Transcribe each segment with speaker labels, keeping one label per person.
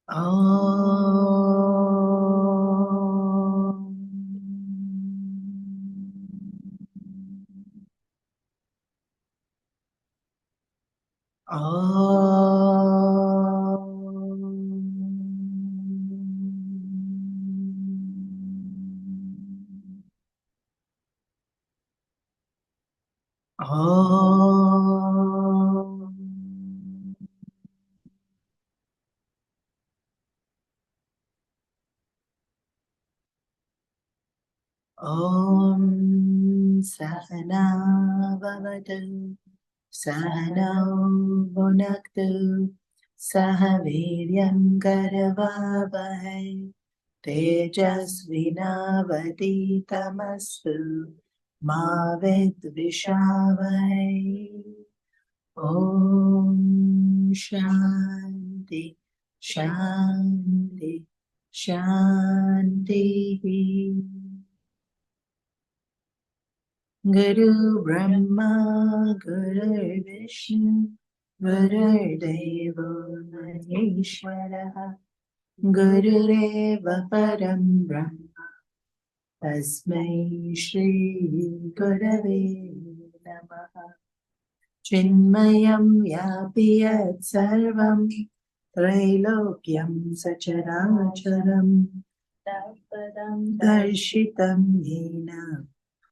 Speaker 1: Om. Om. Om Sahana Bhavatu Sahana Bhunaktu Sahaviryam Karavavahai Tejasvinavaditamastu Ma Vidvishavahai. Om Shanti Shanti Shanti. Guru Brahma Guru Vishnu Guru Deva Maheshwara Gurureva Param Brahma Tasmai Shri Gurave Namaha. Chinmayam yapi yat sarvam Trailokyam sacharacharam Tatpadam darshitam yena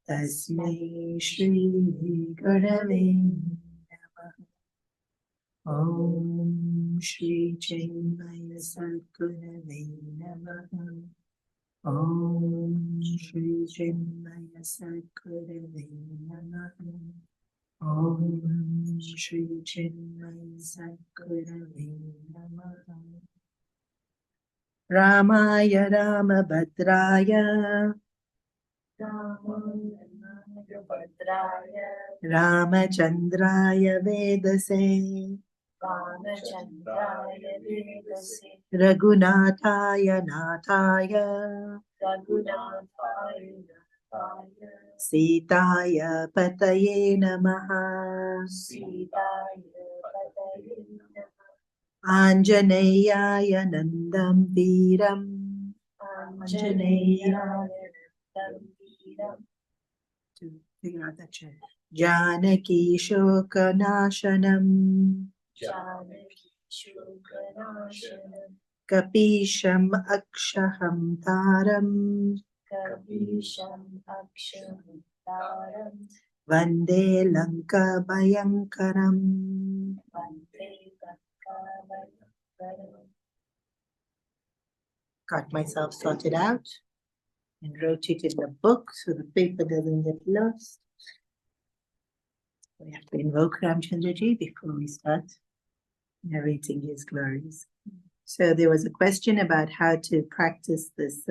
Speaker 1: Tasmai Shri Gurave Namaha. Om Shri Chinmaya Sadgurave Namaha. Om Shri Chinmaya Sadgurave Namaha. Om Shri Chinmaya Sadgurave Namaha. Ramaya Ramabhadraya Ramachandraya Vedase Raghunathaya Nathaya Sitaya Pataye Namaha. Anjaneyaya Nandam Veeram. To figure out that chant. Janaki Shokanashanam Kapisham Akshaham Taram Vande Lanka Bhayankaram. Got myself sorted out and wrote it in the book so the paper doesn't get lost. We have to invoke Ramchandraji before we start narrating his glories. So there was a question about how to practice this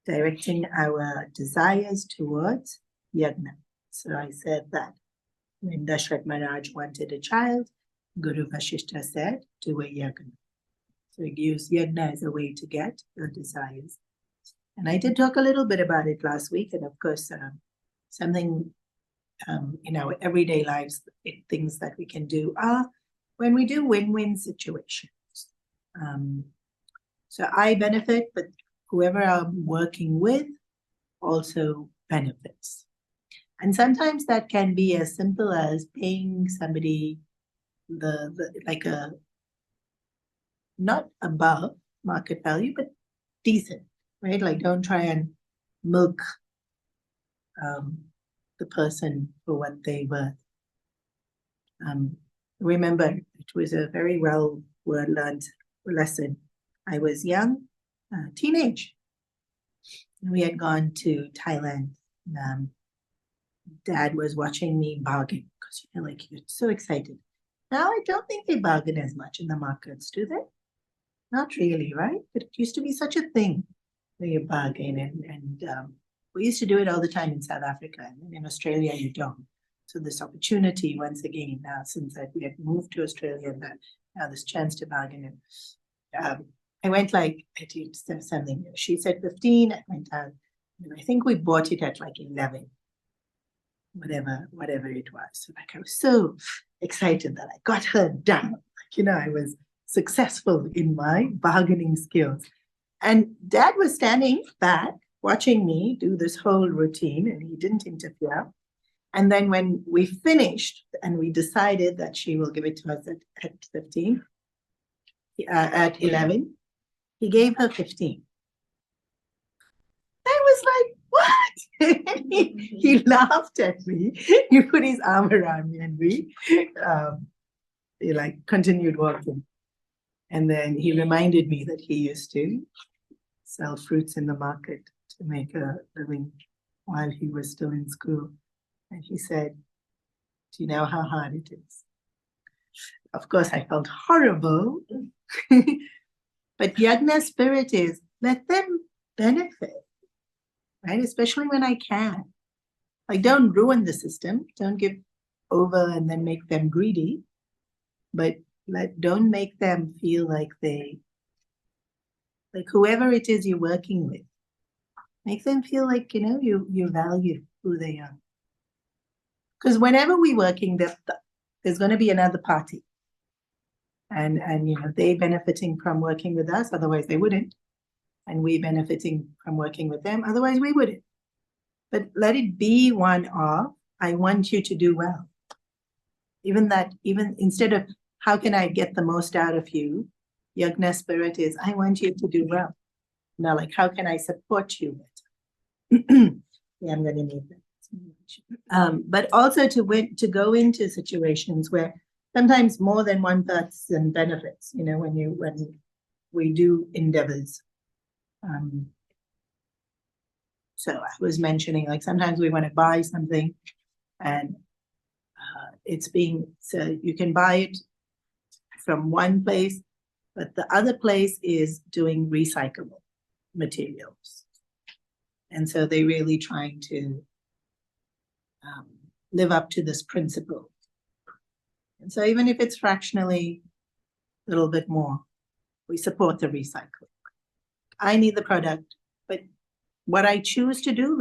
Speaker 1: directing our desires towards Yagna. So I said that when Dashrath Maharaj wanted a child, Guru Vasishtha said, do a Yagna. So use Yagna as a way to get your desires. And I did talk a little bit about it last week, and of course, something in our everyday lives, things that we can do are when we do win-win situations. So I benefit, but whoever I'm working with also benefits. And sometimes that can be as simple as paying somebody like a not above market value, but decent, right? Like don't try and milk the person for what they were. Remember, it was a very well learned lesson. I was young, teenage. We had gone to Thailand. Dad was watching me bargain because like you're so excited. Now I don't think they bargain as much in the markets, do they? Not really, right? But it used to be such a thing where you bargain, and we used to do it all the time in South Africa, and in Australia you don't. So this opportunity, once again, now since we had moved to Australia, and now this chance to bargain, and I went like I did something. She said 15. I went out, and I think we bought it at like 11, whatever it was. So like I was so excited that I got her down. Like I was successful in my bargaining skills. And Dad was standing back watching me do this whole routine, and he didn't interfere. And then when we finished and we decided that she will give it to us at 15, at 11, he gave her 15. I was like, what? He laughed at me. He put his arm around me, and we like continued walking. And then he reminded me that he used to sell fruits in the market to make a living while he was still in school. And he said, do you know how hard it is? Of course, I felt horrible. But Yagna's spirit is, let them benefit, right? Especially when I can. Like, don't ruin the system. Don't give over and then make them greedy. But don't make them feel like like whoever it is you're working with, make them feel like, you value who they are. Because whenever we're working, there's going to be another party. And they benefiting from working with us, otherwise they wouldn't. And we benefiting from working with them, otherwise we wouldn't. But let it be one of, I want you to do well. Even instead of, how can I get the most out of you? Yagna spirit is, I want you to do well. Now, like, how can I support you better? Yeah, I'm going to need that. But also to go into situations where sometimes more than one person benefits, when we do endeavors. So I was mentioning, like, sometimes we want to buy something and so you can buy it from one place, but the other place is doing recyclable materials. And so they're really trying to live up to this principle. And so even if it's fractionally a little bit more, we support the recycling. I need the product, but what I choose to do,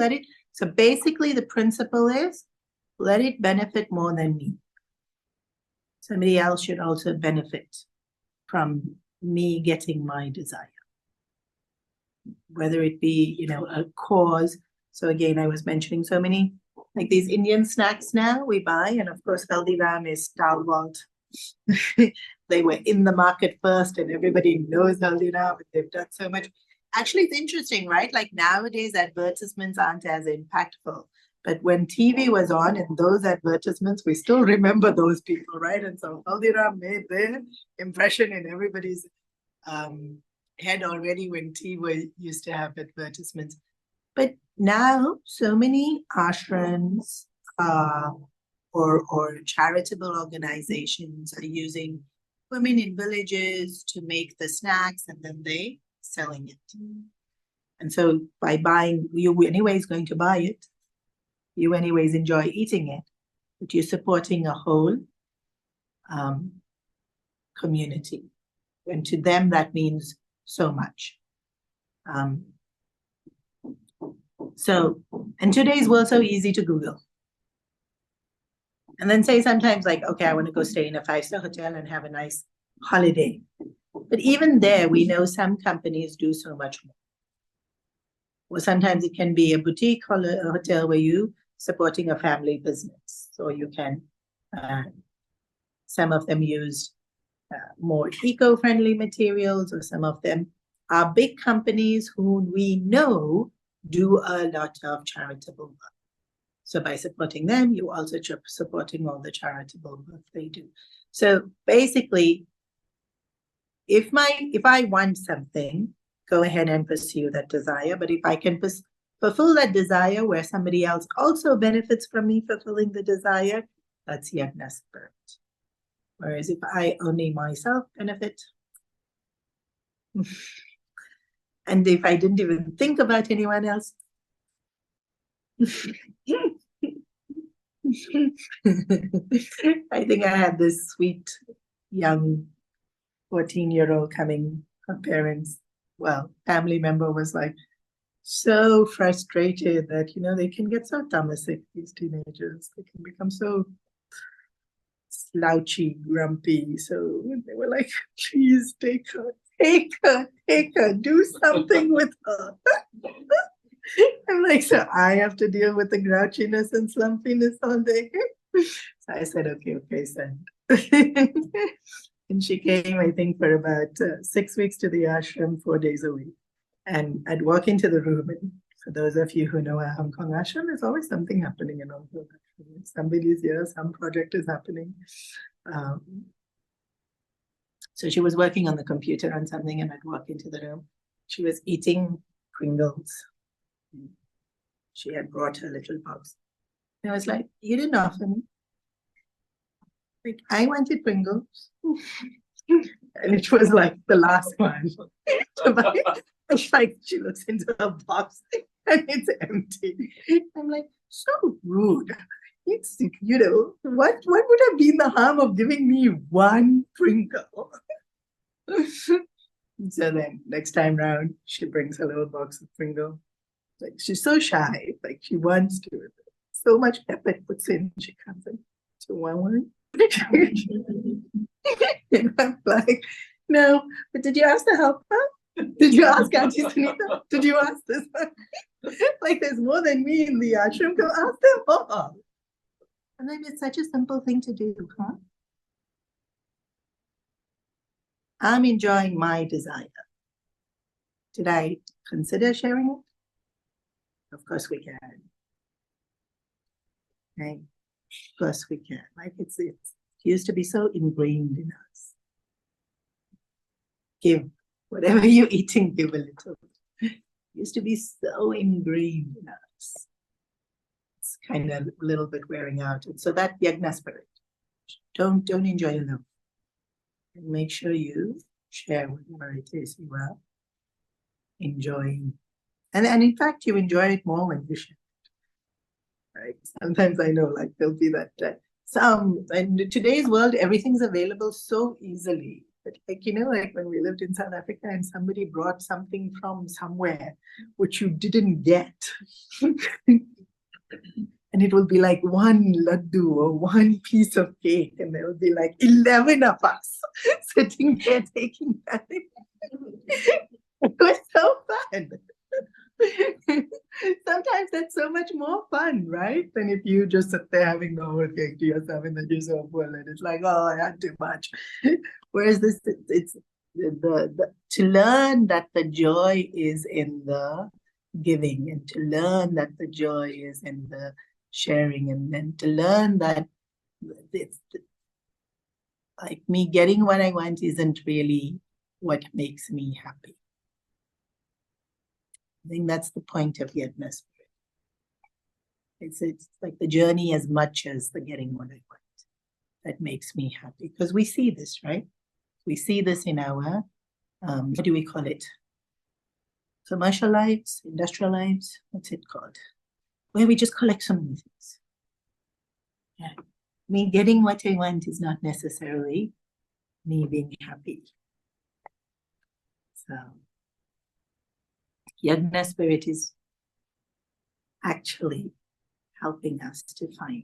Speaker 1: so basically the principle is, let it benefit more than me. Somebody else should also benefit from me getting my desire. Whether it be, a cause. So again, I was mentioning so many, like these Indian snacks now we buy, and of course, Haldiram is stalwart. They were in the market first, and everybody knows Haldiram, and they've done so much. Actually, it's interesting, right? Like nowadays, advertisements aren't as impactful. But when TV was on and those advertisements, we still remember those people, right? And so Haldiram made their impression in everybody's head already when TV used to have advertisements. But now, so many ashrams or charitable organizations are using women in villages to make the snacks, and then they selling it. And so by buying, you anyways going to buy it. You anyways enjoy eating it, but you're supporting a whole community. And to them, that means so much. And today's world so easy to Google. And then say sometimes like, okay, I want to go stay in a 5-star hotel and have a nice holiday. But even there, we know some companies do so much more. Or sometimes it can be a boutique hotel where you supporting a family business. So you can, some of them use more eco-friendly materials, or some of them are big companies who we know do a lot of charitable work. So by supporting them, you also supporting all the charitable work they do. So basically, if I want something, go ahead and pursue that desire. But if I can fulfill that desire where somebody else also benefits from me fulfilling the desire, that's Yagna spirit. Whereas if I only myself benefit, and if I didn't even think about anyone else, I think I had this sweet young 14-year-old coming, her parents, family member was like so frustrated that, they can get so tamasic, these teenagers. They can become so slouchy, grumpy. So they were like, please take her, take her, take her, do something with her. I'm like, so I have to deal with the grouchiness and slumpiness all day. So I said, okay, send. And she came, I think, for about 6 weeks to the ashram, 4 days a week. And I'd walk into the room, and for those of you who know a Hong Kong ashram, there's always something happening in Hong Kong ashram. Somebody's here, some project is happening. So she was working on the computer on something, and I'd walk into the room. She was eating Pringles. She had brought her little box. And I was like, you didn't offer me. Like, I wanted Pringles. And it was like the last one. It's like she looks into her box and it's empty. I'm like, so rude. It's, what would have been the harm of giving me one Pringle? So then next time round, she brings a little box of Pringle. Like, she's so shy, like she wants to. So much effort puts in, she comes in to one. And I'm like, no, but did you ask the helper? Did you ask Auntie Sunita? Did you ask this one? Like, there's more than me in the ashram. Go ask them all. And then it's such a simple thing to do, huh? I'm enjoying my desire. Did I consider sharing it? Of course we can. Right? Of course we can. Like, it used to be so ingrained in us. Give whatever you're eating, give a little. It used to be so ingrained in us. It's kind of a little bit wearing out. And so that Yagna spirit. Don't enjoy alone. And make sure you share whatever it is you are enjoying. And in fact, you enjoy it more when you share. Right? Sometimes I know, like, there'll be that in today's world, everything's available so easily. But like, like when we lived in South Africa and somebody brought something from somewhere which you didn't get. And it will be like one laddu or one piece of cake, and there will be like 11 of us sitting there taking that. It was so fun. Sometimes that's so much more fun, right? Than if you just sit there having the whole cake to yourself and then you're so full and it's like, oh, I had too much. Whereas this, it's to learn that the joy is in the giving, and to learn that the joy is in the sharing, and then to learn that it's like me getting what I want isn't really what makes me happy. I think that's the point of Yagna spirit. It's like the journey as much as the getting what I want that makes me happy. Because we see this, right? We see this in our, what do we call it? Commercial lives, industrial lives, what's it called? Where we just collect so many things. Yeah. Me getting what I want is not necessarily me being happy. So Yagna spirit is actually helping us to find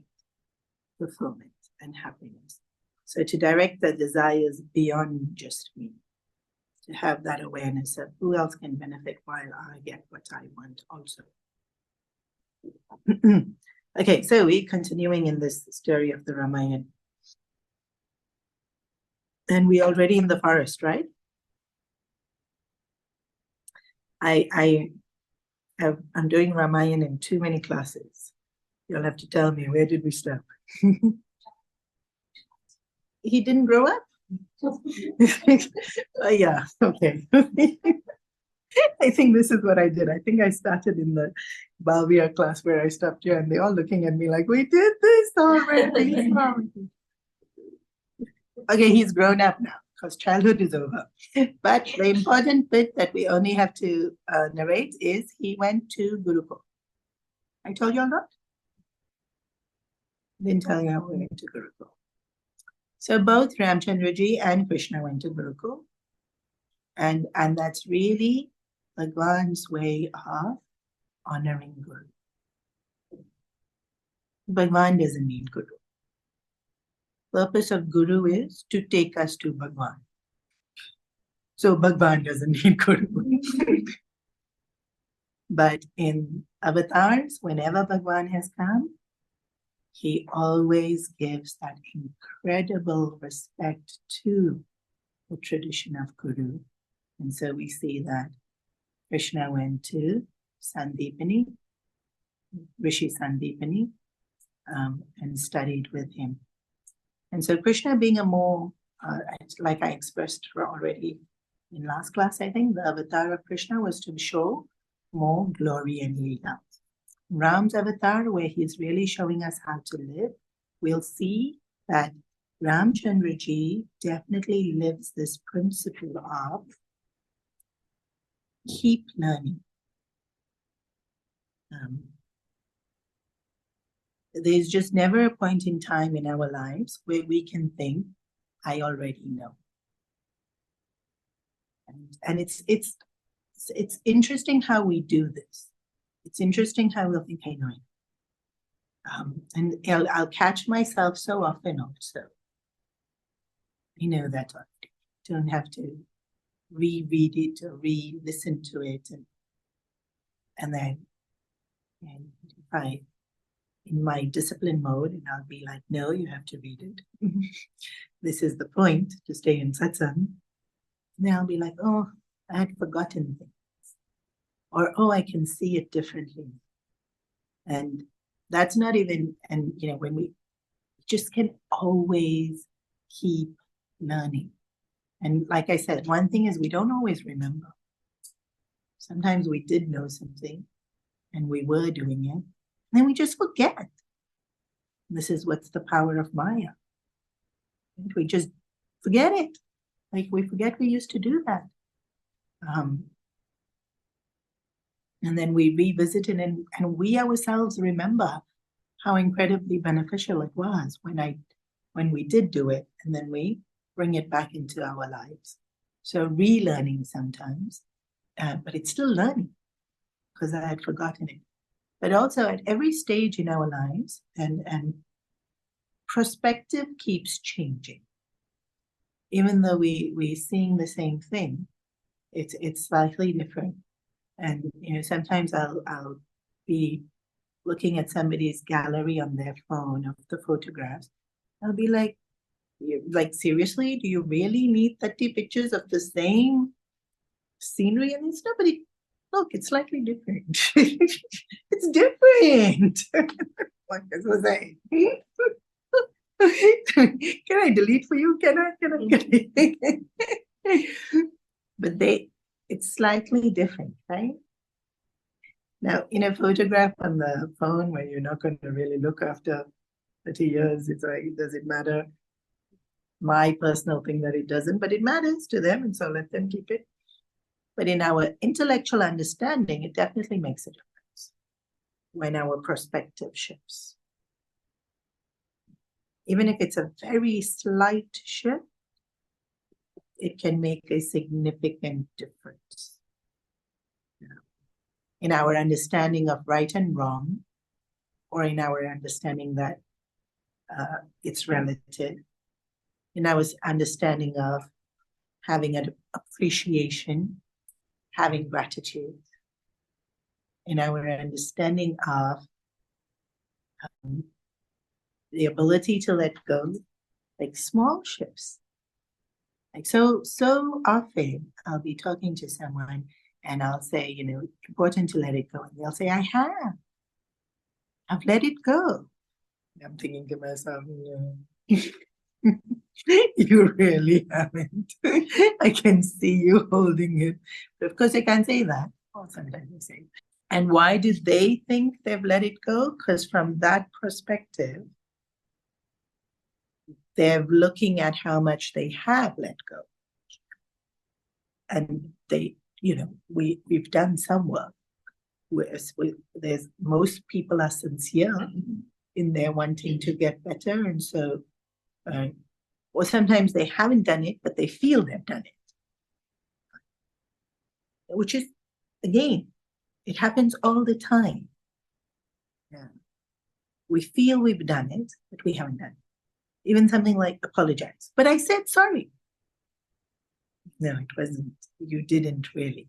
Speaker 1: fulfillment and happiness. So to direct the desires beyond just me, to have that awareness of who else can benefit while I get what I want also. Okay, so we're continuing in this story of the Ramayana. And we're already in the forest, right? I'm doing Ramayana in too many classes. You'll have to tell me, where did we stop? He didn't grow up? Yeah, okay. I think this is what I did. I think I started in the Balvia class where I stopped here, and they're all looking at me like, we did this already. Okay, he's grown up now because childhood is over. But the important bit that we only have to narrate is he went to Gurukul. I told you all that? Didn't tell you how we went to Gurukul. So both Ramchandraji and Krishna went to Gurukul. And that's really Bhagwan's way of honoring Guru. Bhagwan doesn't need Guru. purpose of Guru is to take us to Bhagwan. So Bhagwan doesn't need Guru. But in avatars, whenever Bhagwan has come, he always gives that incredible respect to the tradition of Guru. And so we see that Krishna went to Sandipani, Rishi Sandipani, and studied with him. And so Krishna being a more, like I expressed already in last class, I think the avatar of Krishna was to show more glory and Leela. Ram's avatar, where he's really showing us how to live, we'll see that Ramchandraji definitely lives this principle of keep learning. There's just never a point in time in our lives where we can think, I already know. And it's interesting how we do this. It's interesting how we'll think, I know it. And I'll catch myself so often also. You know that already. Don't have to reread it or re-listen to it. And then if I, in my discipline mode, and I'll be like, no, you have to read it. This is the point, to stay in satsang. And then I'll be like, oh, I had forgotten things. Or, oh, I can see it differently. And that's not even, and when we just can always keep learning. And like I said, one thing is we don't always remember. Sometimes we did know something and we were doing it, and then we just forget. This is what's the power of Maya. We just forget it. Like we forget we used to do that. And then we revisit it and we ourselves remember how incredibly beneficial it was when we did do it, and then we bring it back into our lives. So relearning sometimes, but it's still learning because I had forgotten it. But also at every stage in our lives, and perspective keeps changing. Even though we're seeing the same thing, it's slightly different. And sometimes I'll be looking at somebody's gallery on their phone of the photographs. I'll be like seriously, do you really need 30 pictures of the same scenery? And it's nobody. Look, it's slightly different. It's different. Like I was saying. Can I delete for you? Can I? But it's slightly different, right? Now, in a photograph on the phone where you're not going to really look after 30 years, it's like, does it matter? My personal thing that it doesn't, but it matters to them, and so let them keep it. But in our intellectual understanding, it definitely makes a difference when our perspective shifts. Even if it's a very slight shift, it can make a significant difference. In our understanding of right and wrong, or in our understanding that it's relative, in our understanding of having an appreciation, having gratitude, in our understanding of the ability to let go, like small shifts. Like so often I'll be talking to someone and I'll say, important to let it go. And they'll say, I've let it go. And I'm thinking to myself, no. You really haven't. I can see you holding it. But of course, I can't say that. Or sometimes I say. And why do they think they've let it go? Because from that perspective, they're looking at how much they have let go. And they, we've done some work. Most people are sincere in their wanting to get better. And so, or sometimes they haven't done it, but they feel they've done it. Which is, again, it happens all the time. Yeah. We feel we've done it, but we haven't done it. Even something like apologize. But I said sorry. No, it wasn't. You didn't really.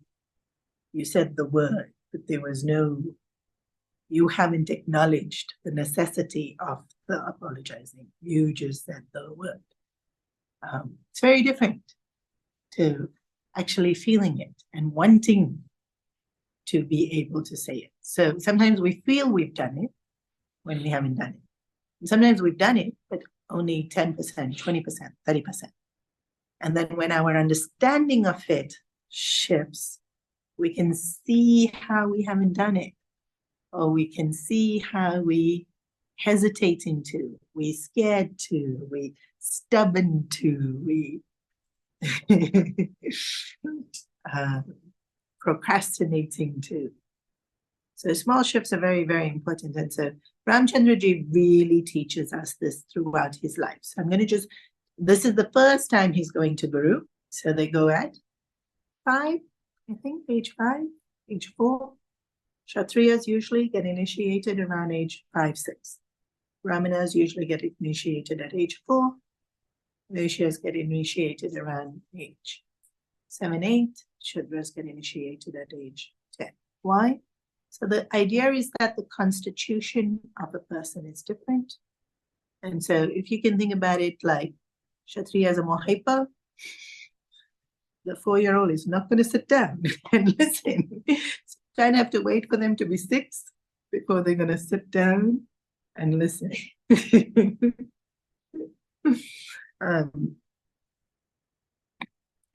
Speaker 1: You said the word, but there was no, you haven't acknowledged the necessity of the apologizing. You just said the word. It's very different to actually feeling it and wanting to be able to say it. So sometimes we feel we've done it when we haven't done it. And sometimes we've done it, but only 10%, 20%, 30%. And then when our understanding of it shifts, we can see how we haven't done it, or we can see how we hesitating to, we scared to, we stubborn to, we procrastinating to. So small shifts are very, very important. And so Ramchandraji really teaches us this throughout his life. So I'm going to just, this is the first time he's going to Guru. So they go at 5, I think, age 5, age 4. Kshatriyas usually get initiated around age 5, 6. Brahmanas usually get initiated at age 4. Vaishyas get initiated around age 7, 8. Shudras get initiated at age 10. Why? So the idea is that the constitution of a person is different. And so if you can think about it like Kshatriya is a more hyper, the 4-year-old is not going to sit down and listen. So kind of have to wait for them to be 6 before they're going to sit down and listen.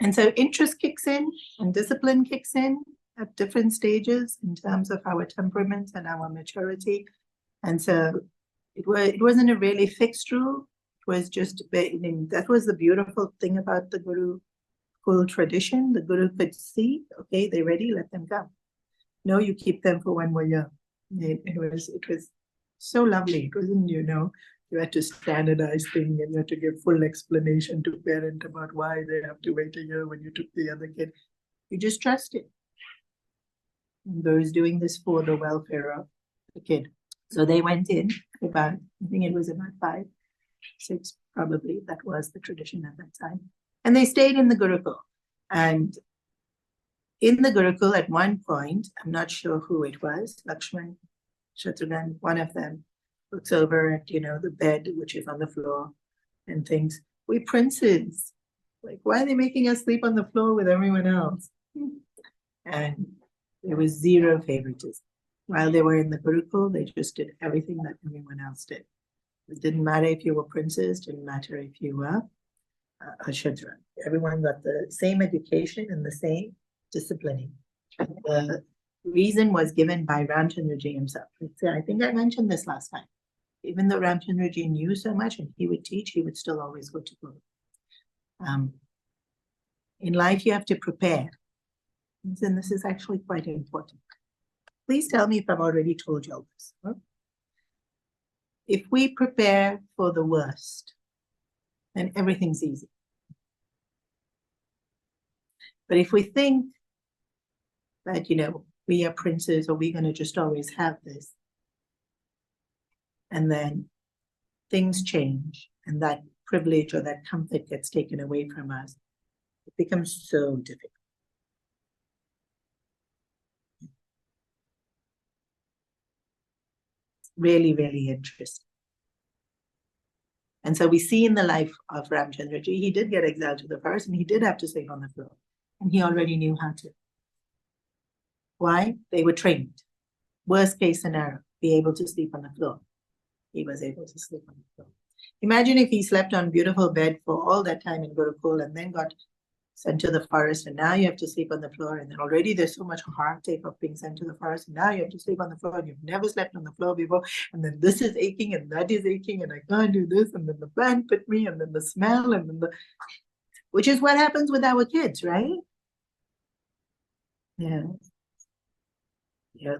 Speaker 1: And so interest kicks in and discipline kicks in at different stages in terms of our temperament and our maturity. And so it wasn't a really fixed rule. It was just, that was the beautiful thing about the Guru Kul tradition. The Guru could see, okay, they're ready, let them go. No, you keep them for 1 more year. It was so lovely. It wasn't, you had to standardize things and you had to give full explanation to parent about why they have to wait a year when you took the other kid. You just trust it. And those doing this for the welfare of the kid. So they went in about, I think it was about 5, 6, probably. That was the tradition at that time. And they stayed in the Gurukul. And in the Gurukul at one point, I'm not sure who it was, Lakshman, Shatrughan, one of them, looks over at, the bed, which is on the floor, and thinks, we princes, like, why are they making us sleep on the floor with everyone else? And there was zero favoritism. While they were in the Gurukul, they just did everything that everyone else did. It didn't matter if you were princes, didn't matter if you were a Shudra. Everyone got the same education and the same disciplining. The reason was given by Ramchandraji himself. I think I mentioned this last time. Even though Ramchandraji knew so much and he would teach, he would still always go to Guru. In life, you have to prepare. And this is actually quite important. Please tell me if I've already told you all this. Huh? If we prepare for the worst, then everything's easy. But if we think that, we are princes or we're going to just always have this, and then things change and that privilege or that comfort gets taken away from us, it becomes so difficult. Really, really interesting. And so we see in the life of Ramchandraji, he did get exiled to the forest and he did have to sleep on the floor. And he already knew how to. Why? They were trained. Worst case scenario, be able to sleep on the floor. He was able to sleep on the floor. Imagine if he slept on beautiful bed for all that time in Gurukul and then got sent to the forest, and now you have to sleep on the floor, and then already there's so much heartache of being sent to the forest, and now you have to sleep on the floor, and you've never slept on the floor before, and then this is aching, and that is aching, and I can't do this, and then the plant bit me, and then the smell, and then which is what happens with our kids, right? Yeah.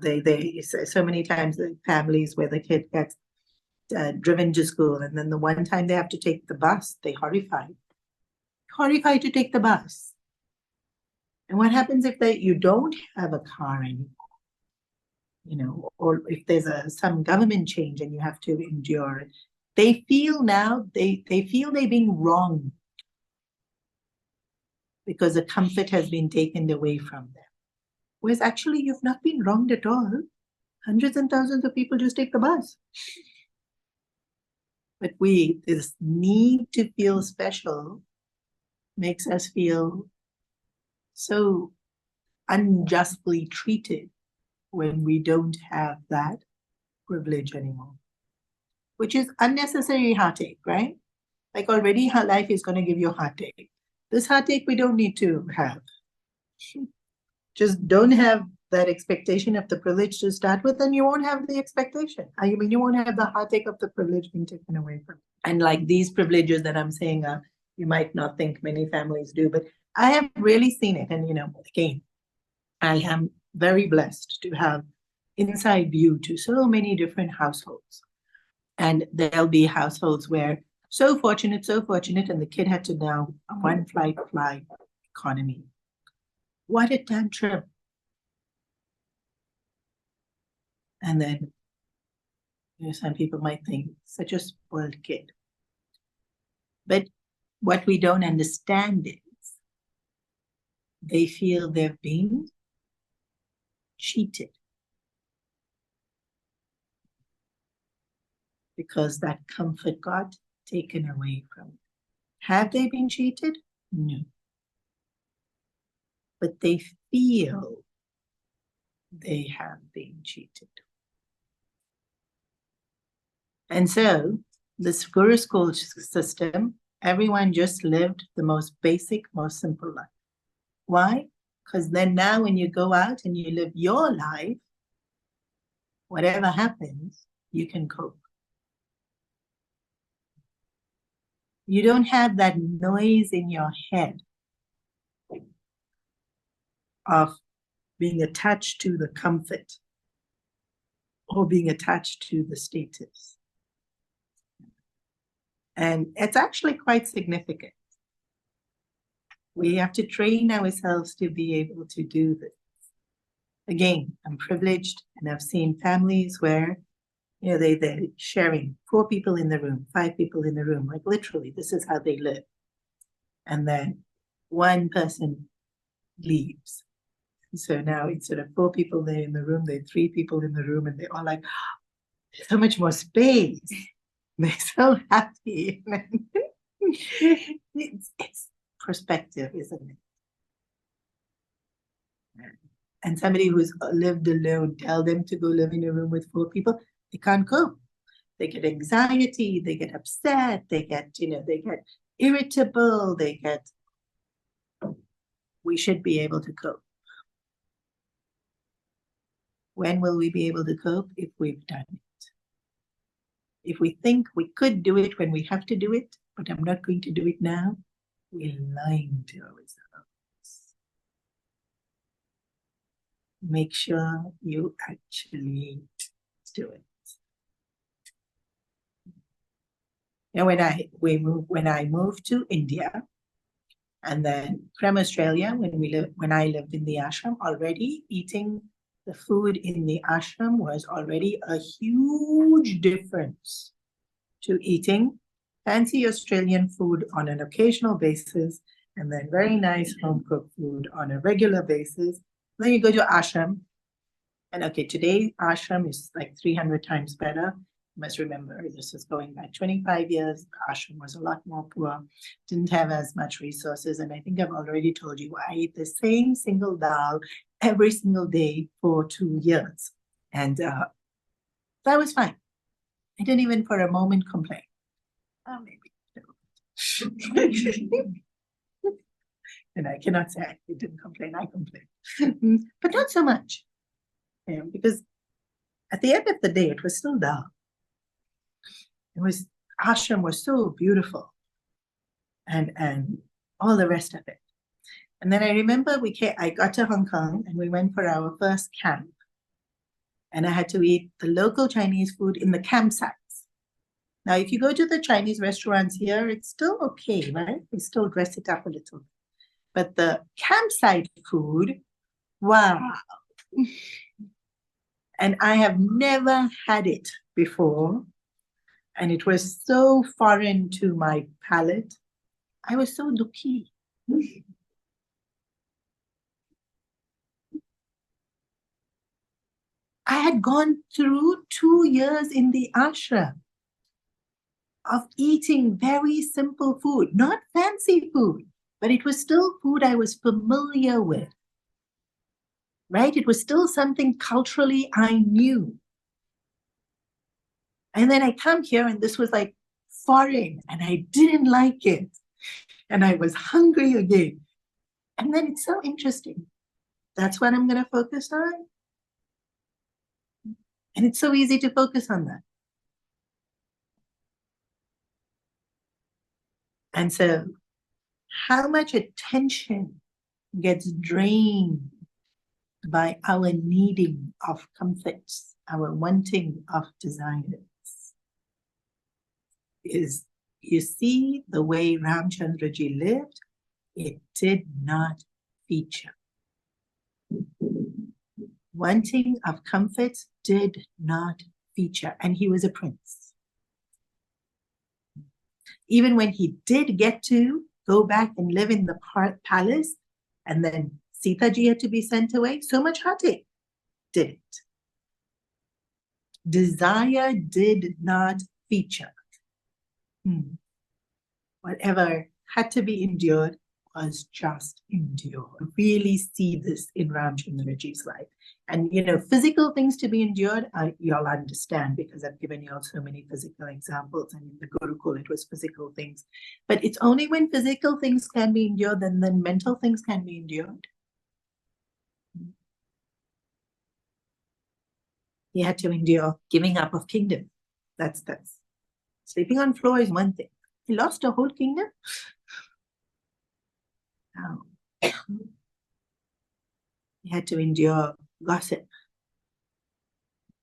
Speaker 1: They so many times the families where the kid gets driven to school, and then the one time they have to take the bus, they horrified to take the bus. And what happens if you don't have a car anymore? Or if there's some government change and you have to endure it, They feel now, they feel they're being wronged because the comfort has been taken away from them. Whereas actually you've not been wronged at all. Hundreds and thousands of people just take the bus. But this need to feel special makes us feel so unjustly treated when we don't have that privilege anymore, which is unnecessary heartache, right? Like already her life is going to give you heartache. This heartache we don't need to have. Just don't have that expectation of the privilege to start with, and you won't have the expectation. I mean, you won't have the heartache of the privilege being taken away from you. And like these privileges that I'm saying, you might not think many families do, but I have really seen it. And, again, I am very blessed to have inside view to so many different households. And there'll be households where so fortunate, and the kid had to now one flight fly economy. What a tantrum. And then, some people might think, such a spoiled kid. But what we don't understand is they feel they're being cheated because that comfort got taken away from them. Have they been cheated? No. But they feel they have been cheated. And so this Guru school system, everyone just lived the most basic, most simple life. Why? Because then now when you go out and you live your life, whatever happens, you can cope. You don't have that noise in your head of being attached to the comfort or being attached to the status. And it's actually quite significant. We have to train ourselves to be able to do this. Again, I'm privileged, and I've seen families where, they're sharing 4 people in the room, 5 people in the room, like literally, this is how they live. And then one person leaves. So now instead of 4 people there in the room, there are 3 people in the room, and they're all like, there's so much more space. They're so happy. It's perspective, isn't it? And somebody who's lived alone, tell them to go live in a room with 4 people, they can't cope. They get anxiety, they get upset, they get irritable, we should be able to cope. When will we be able to cope? If we've done it. If we think we could do it when we have to do it, but I'm not going to do it now, we're lying to ourselves. Make sure you actually do it. When I moved to India, and then from Australia, when I lived in the ashram, already eating the food in the ashram was already a huge difference to eating fancy Australian food on an occasional basis, and then very nice home cooked food on a regular basis. Then you go to ashram, and okay, today ashram is like 300 times better. You must remember, this is going back 25 years. Ashram was a lot more poor, didn't have as much resources. And I think I've already told you, I ate the same single dal every single day for 2 years. And that was fine. I didn't even for a moment complain. Oh, maybe. And I cannot say I didn't complain, I complained. But not so much. Because at the end of the day, it was still dal. Ashram was so beautiful, and all the rest of it. And then I remember I got to Hong Kong, and we went for our first camp. And I had to eat the local Chinese food in the campsites. Now, if you go to the Chinese restaurants here, it's still okay, right? They still dress it up a little. But the campsite food, wow. And I have never had it before And it was so foreign to my palate. I was so dukhi. I had gone through 2 years in the ashram of eating very simple food, not fancy food, but it was still food I was familiar with, right? It was still something culturally I knew. And then I come here and this was like foreign and I didn't like it. And I was hungry again. And then it's so interesting. That's what I'm going to focus on. And it's so easy to focus on that. And so, how much attention gets drained by our needing of comforts, our wanting of desires, is, you see, the way Ramchandraji lived, it did not feature. Wanting of comforts did not feature, and he was a prince. Even when he did get to go back and live in the palace, and then Sita ji had to be sent away, so much heartache did it. Desire did not feature. Whatever had to be endured was just endured. Really see this in Ramchandraji's life. And, physical things to be endured, you'll understand because I've given you all so many physical examples. And in the Gurukul, it was physical things. But it's only when physical things can be endured, then mental things can be endured. He had to endure giving up of kingdom. That's sleeping on floor is one thing. He lost a whole kingdom. He had to endure gossip.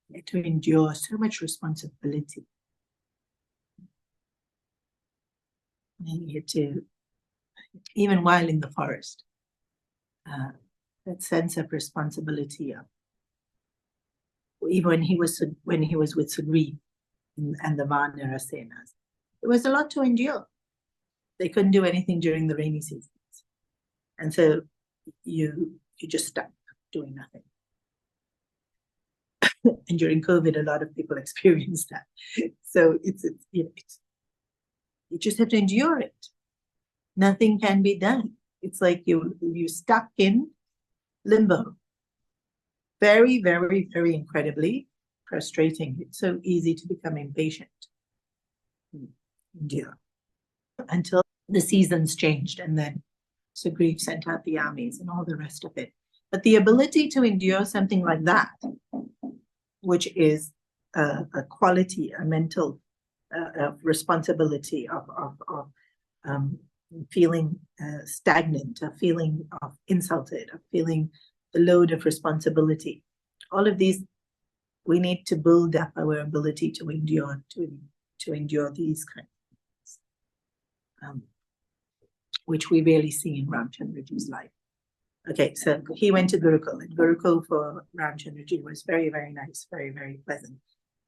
Speaker 1: He had to endure so much responsibility. And he had to, even while in the forest, that sense of responsibility of, even when he was with Sugriv and the Vanara Senas, it was a lot to endure. They couldn't do anything during the rainy seasons. And so you just stuck doing nothing. And during COVID, a lot of people experienced that. So you just have to endure it. Nothing can be done. It's like you stuck in limbo. Very, very, very incredibly frustrating. It's so easy to become impatient. Endure. Until the seasons changed, and then Sugriv sent out the armies and all the rest of it. But the ability to endure something like that, which is a quality, a mental responsibility of feeling stagnant, of feeling of insulted, of feeling the load of responsibility. All of these, we need to build up our ability to endure, to endure these kinds of things, which we rarely see in Ramchandraji's life. Okay, so he went to Gurukul, and Gurukul for Ramchandraji was very, very nice, very, very pleasant.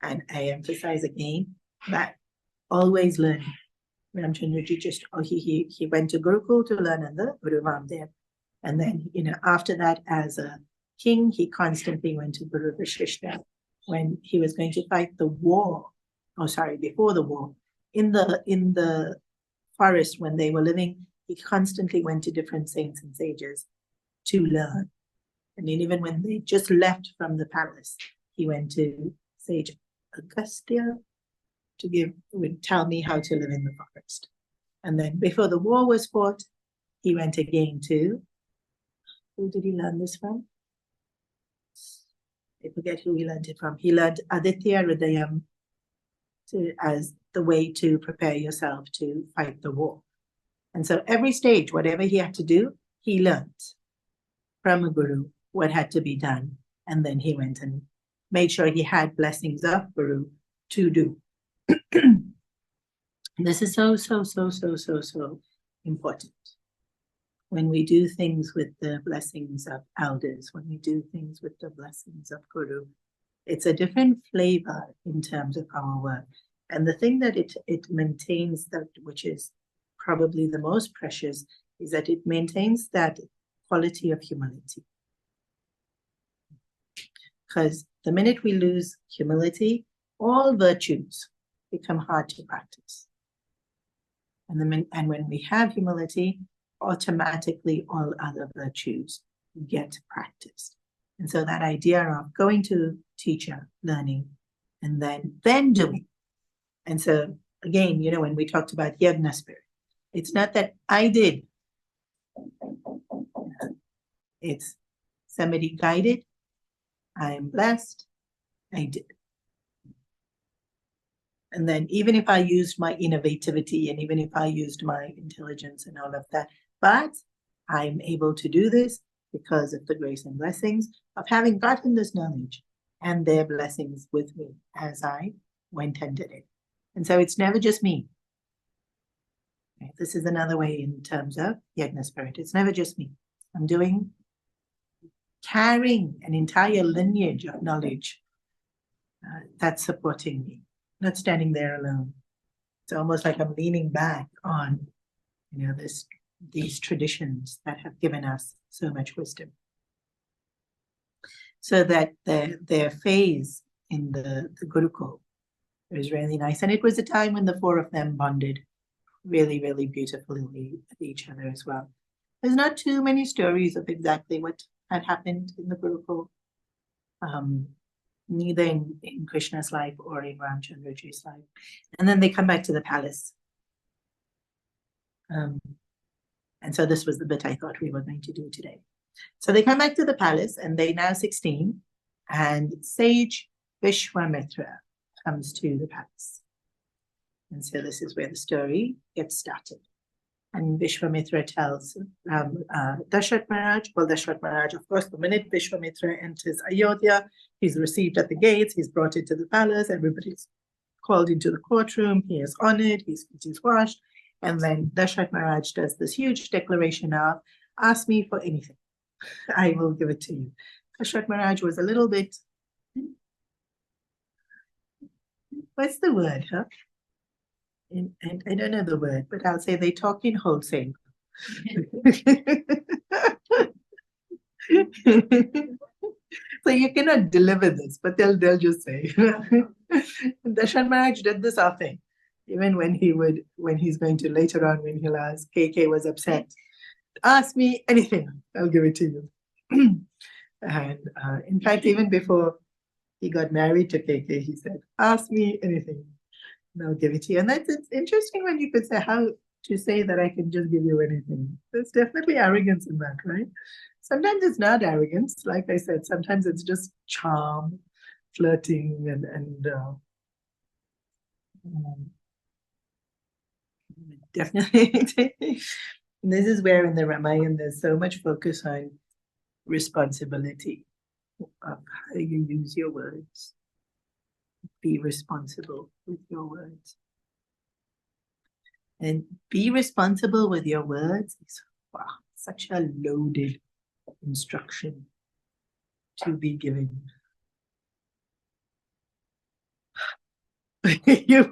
Speaker 1: And I emphasize again that always learning. Ramchandraji he went to Gurukul to learn under Guru Ramdev. And then, after that, as a king, he constantly went to Guru Vashishta when he was going to fight the war. Before the war. In the forest when they were living, he constantly went to different saints and sages to learn. And even when they just left from the palace, he went to Sage Agastya would tell me how to live in the forest. And then before the war was fought, he went again to, who did he learn this from? I forget who he learned it from. He learned Aditya Hridayam as the way to prepare yourself to fight the war. And so every stage, whatever he had to do, he learned from a guru what had to be done. And then he went and made sure he had blessings of Guru to do. This is so important. When we do things with the blessings of elders, when we do things with the blessings of Guru, it's a different flavor in terms of our work. And the thing that it maintains, that which is probably the most precious, is that it maintains that quality of humility. Because the minute we lose humility, all virtues become hard to practice. And when we have humility, automatically all other virtues get practiced. And so that idea of going to teacher, learning, and then doing. And so again, when we talked about Yagna spirit, it's not that I did. It's somebody guided, I am blessed, I did. And then even if I used my innovativity and even if I used my intelligence and all of that, but I'm able to do this because of the grace and blessings of having gotten this knowledge and their blessings with me as I went and did it. And so it's never just me. Okay, this is another way in terms of Yagna spirit. It's never just me. I'm carrying an entire lineage of knowledge that's supporting me, not standing there alone. It's almost like I'm leaning back on, these traditions that have given us so much wisdom. So that their phase in the Gurukul was really nice. And it was a time when the four of them bonded really, really beautifully with each other as well. There's not too many stories of exactly what had happened in the Gurukul, neither in Krishna's life or in Ramchandraji's life. And then they come back to the palace. And so this was the bit I thought we were going to do today. So they come back to the palace and they're now 16, and sage Vishwamitra comes to the palace. And so this is where the story gets started. And Vishwamitra tells Dashrath Maharaj, Dashrath Maharaj, of course, the minute Vishwamitra enters Ayodhya, he's received at the gates, he's brought into the palace, everybody's called into the courtroom, he is honored, he's washed. And then Dashrath Maharaj does this huge declaration of, ask me for anything, I will give it to you. Dashrath Maharaj was a little bit, what's the word, huh? And I don't know the word, but I'll say they talk in wholesale. So you cannot deliver this, but they'll just say. Dashrath Maharaj did this often, even when he's going to later on, when he'll ask, KK was upset, ask me anything, I'll give it to you. And in fact, even before he got married to KK, he said, ask me anything, and I'll give it to you. And it's interesting when you could say how to say that I can just give you anything. There's definitely arrogance in that, right? Sometimes it's not arrogance. Like I said, sometimes it's just charm, flirting, and definitely. This is where in the Ramayana there's so much focus on responsibility of how you use your words. Be responsible with your words. And be responsible with your words is such a loaded instruction to be given. You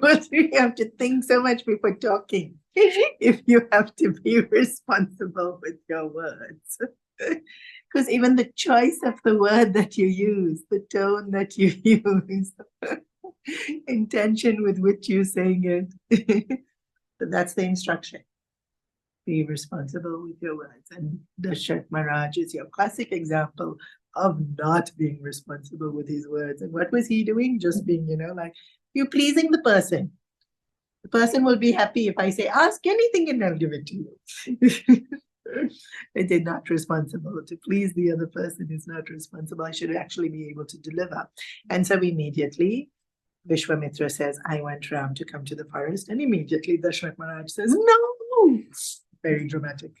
Speaker 1: have to think so much before talking if you have to be responsible with your words. Because even the choice of the word that you use, the tone that you use, intention with which you're saying it, that's the instruction. Be responsible with your words. And Dashrath Maharaj is your classic example of not being responsible with his words. And what was he doing? Just being, like, you're pleasing the person. The person will be happy if I say, ask anything and I'll give it to you. It is not responsible. To please the other person is not responsible. I should actually be able to deliver. And so immediately, Vishwamitra says, I want Ram to come to the forest. And immediately Dashrath Maharaj says, no! Very dramatic.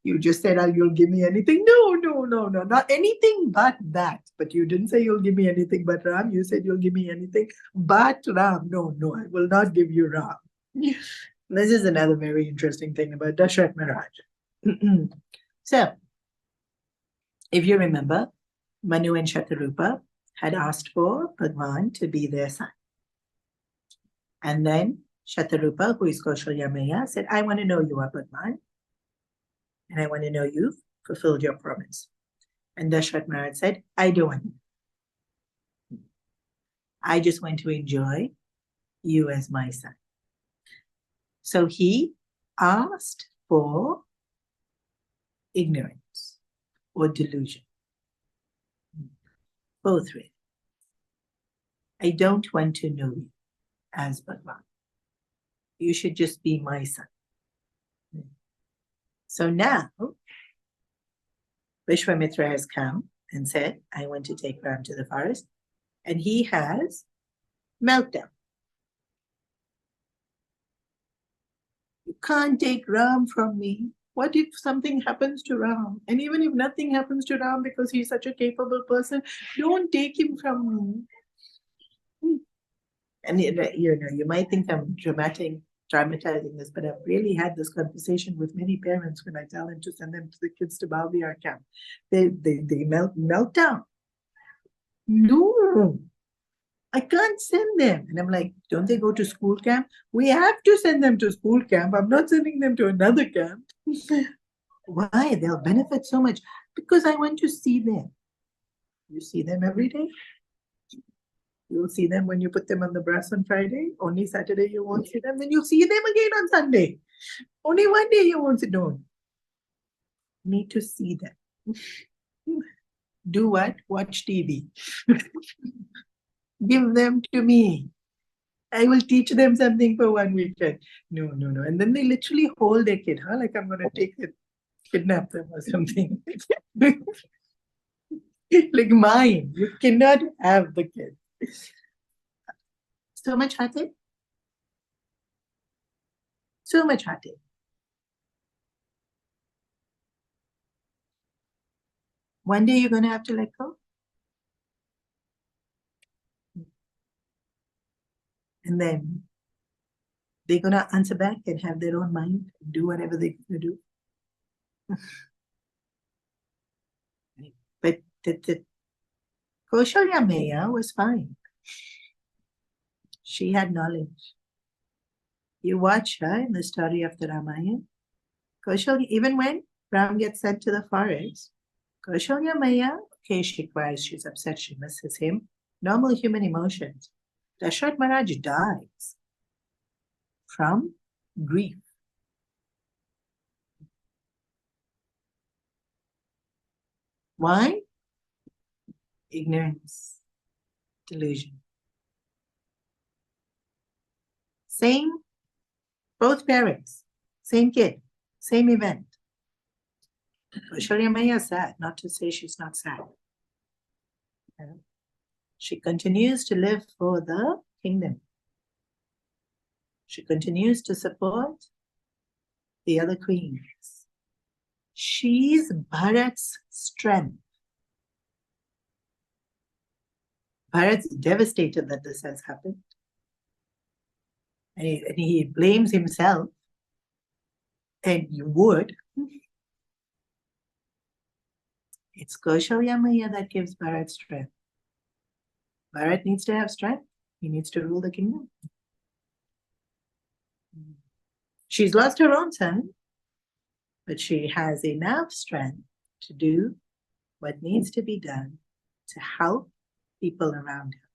Speaker 1: You just said, you'll give me anything. No, not anything but that. But you didn't say you'll give me anything but Ram. You said you'll give me anything but Ram. No, I will not give you Ram. This is another very interesting thing about Dashrath Maharaj. So, if you remember, Manu and Shatarupa had asked for Bhagwan to be their son. And then Shatarupa, who is Kaushalya Maya, said, I want to know you are Bhagwan, and I want to know you've fulfilled your promise. And Dashrath Maharaj said, I don't want you. I just want to enjoy you as my son. So he asked for ignorance or delusion. Both really. I don't want to know you as Bhagwan. You should just be my son. So now, Vishwamitra has come and said, I want to take Ram to the forest. And he has meltdown. You can't take Ram from me. What if something happens to Ram? And even if nothing happens to Ram because he's such a capable person, don't take him from me. And you might think I'm dramatizing this, but I've really had this conversation with many parents when I tell them to send them to the kids to Balviar camp. They melt down. No, I can't send them. And I'm like, don't they go to school camp? We have to send them to school camp. I'm not sending them to another camp. Why? They'll benefit so much. Because I want to see them. You see them every day? You'll see them when you put them on the brass on Friday. Only Saturday you won't see them. Then you'll see them again on Sunday. Only one day you won't see them. Need to see them. Do what? Watch TV. Give them to me. I will teach them something for 1 weekend. No. And then they literally hold their kid, like I'm going to take it, kidnap them or something. Like mine. You cannot have the kid. So much heartache. So much heartache. One day you're going to have to let go. And then they're going to answer back and have their own mind, do whatever they're going to do. But the Kaushalya Maya was fine. She had knowledge. You watch her in the story of the Ramayana. Kaushalya, even when Ram gets sent to the forest, Kaushalya Maya, okay, she cries, she's upset, she misses him. Normal human emotions. Dashrath Maharaj dies from grief. Why? Ignorance, delusion. Same, both parents, same kid, same event. Kaushalya Maya is sad, not to say she's not sad. She continues to live for the kingdom. She continues to support the other queens. She's Bharat's strength. Bharat's devastated that this has happened. And he blames himself. And you would. It's Kaushalya Maya that gives Bharat strength. Bharat needs to have strength. He needs to rule the kingdom. She's lost her own son, but she has enough strength to do what needs to be done to help people around her.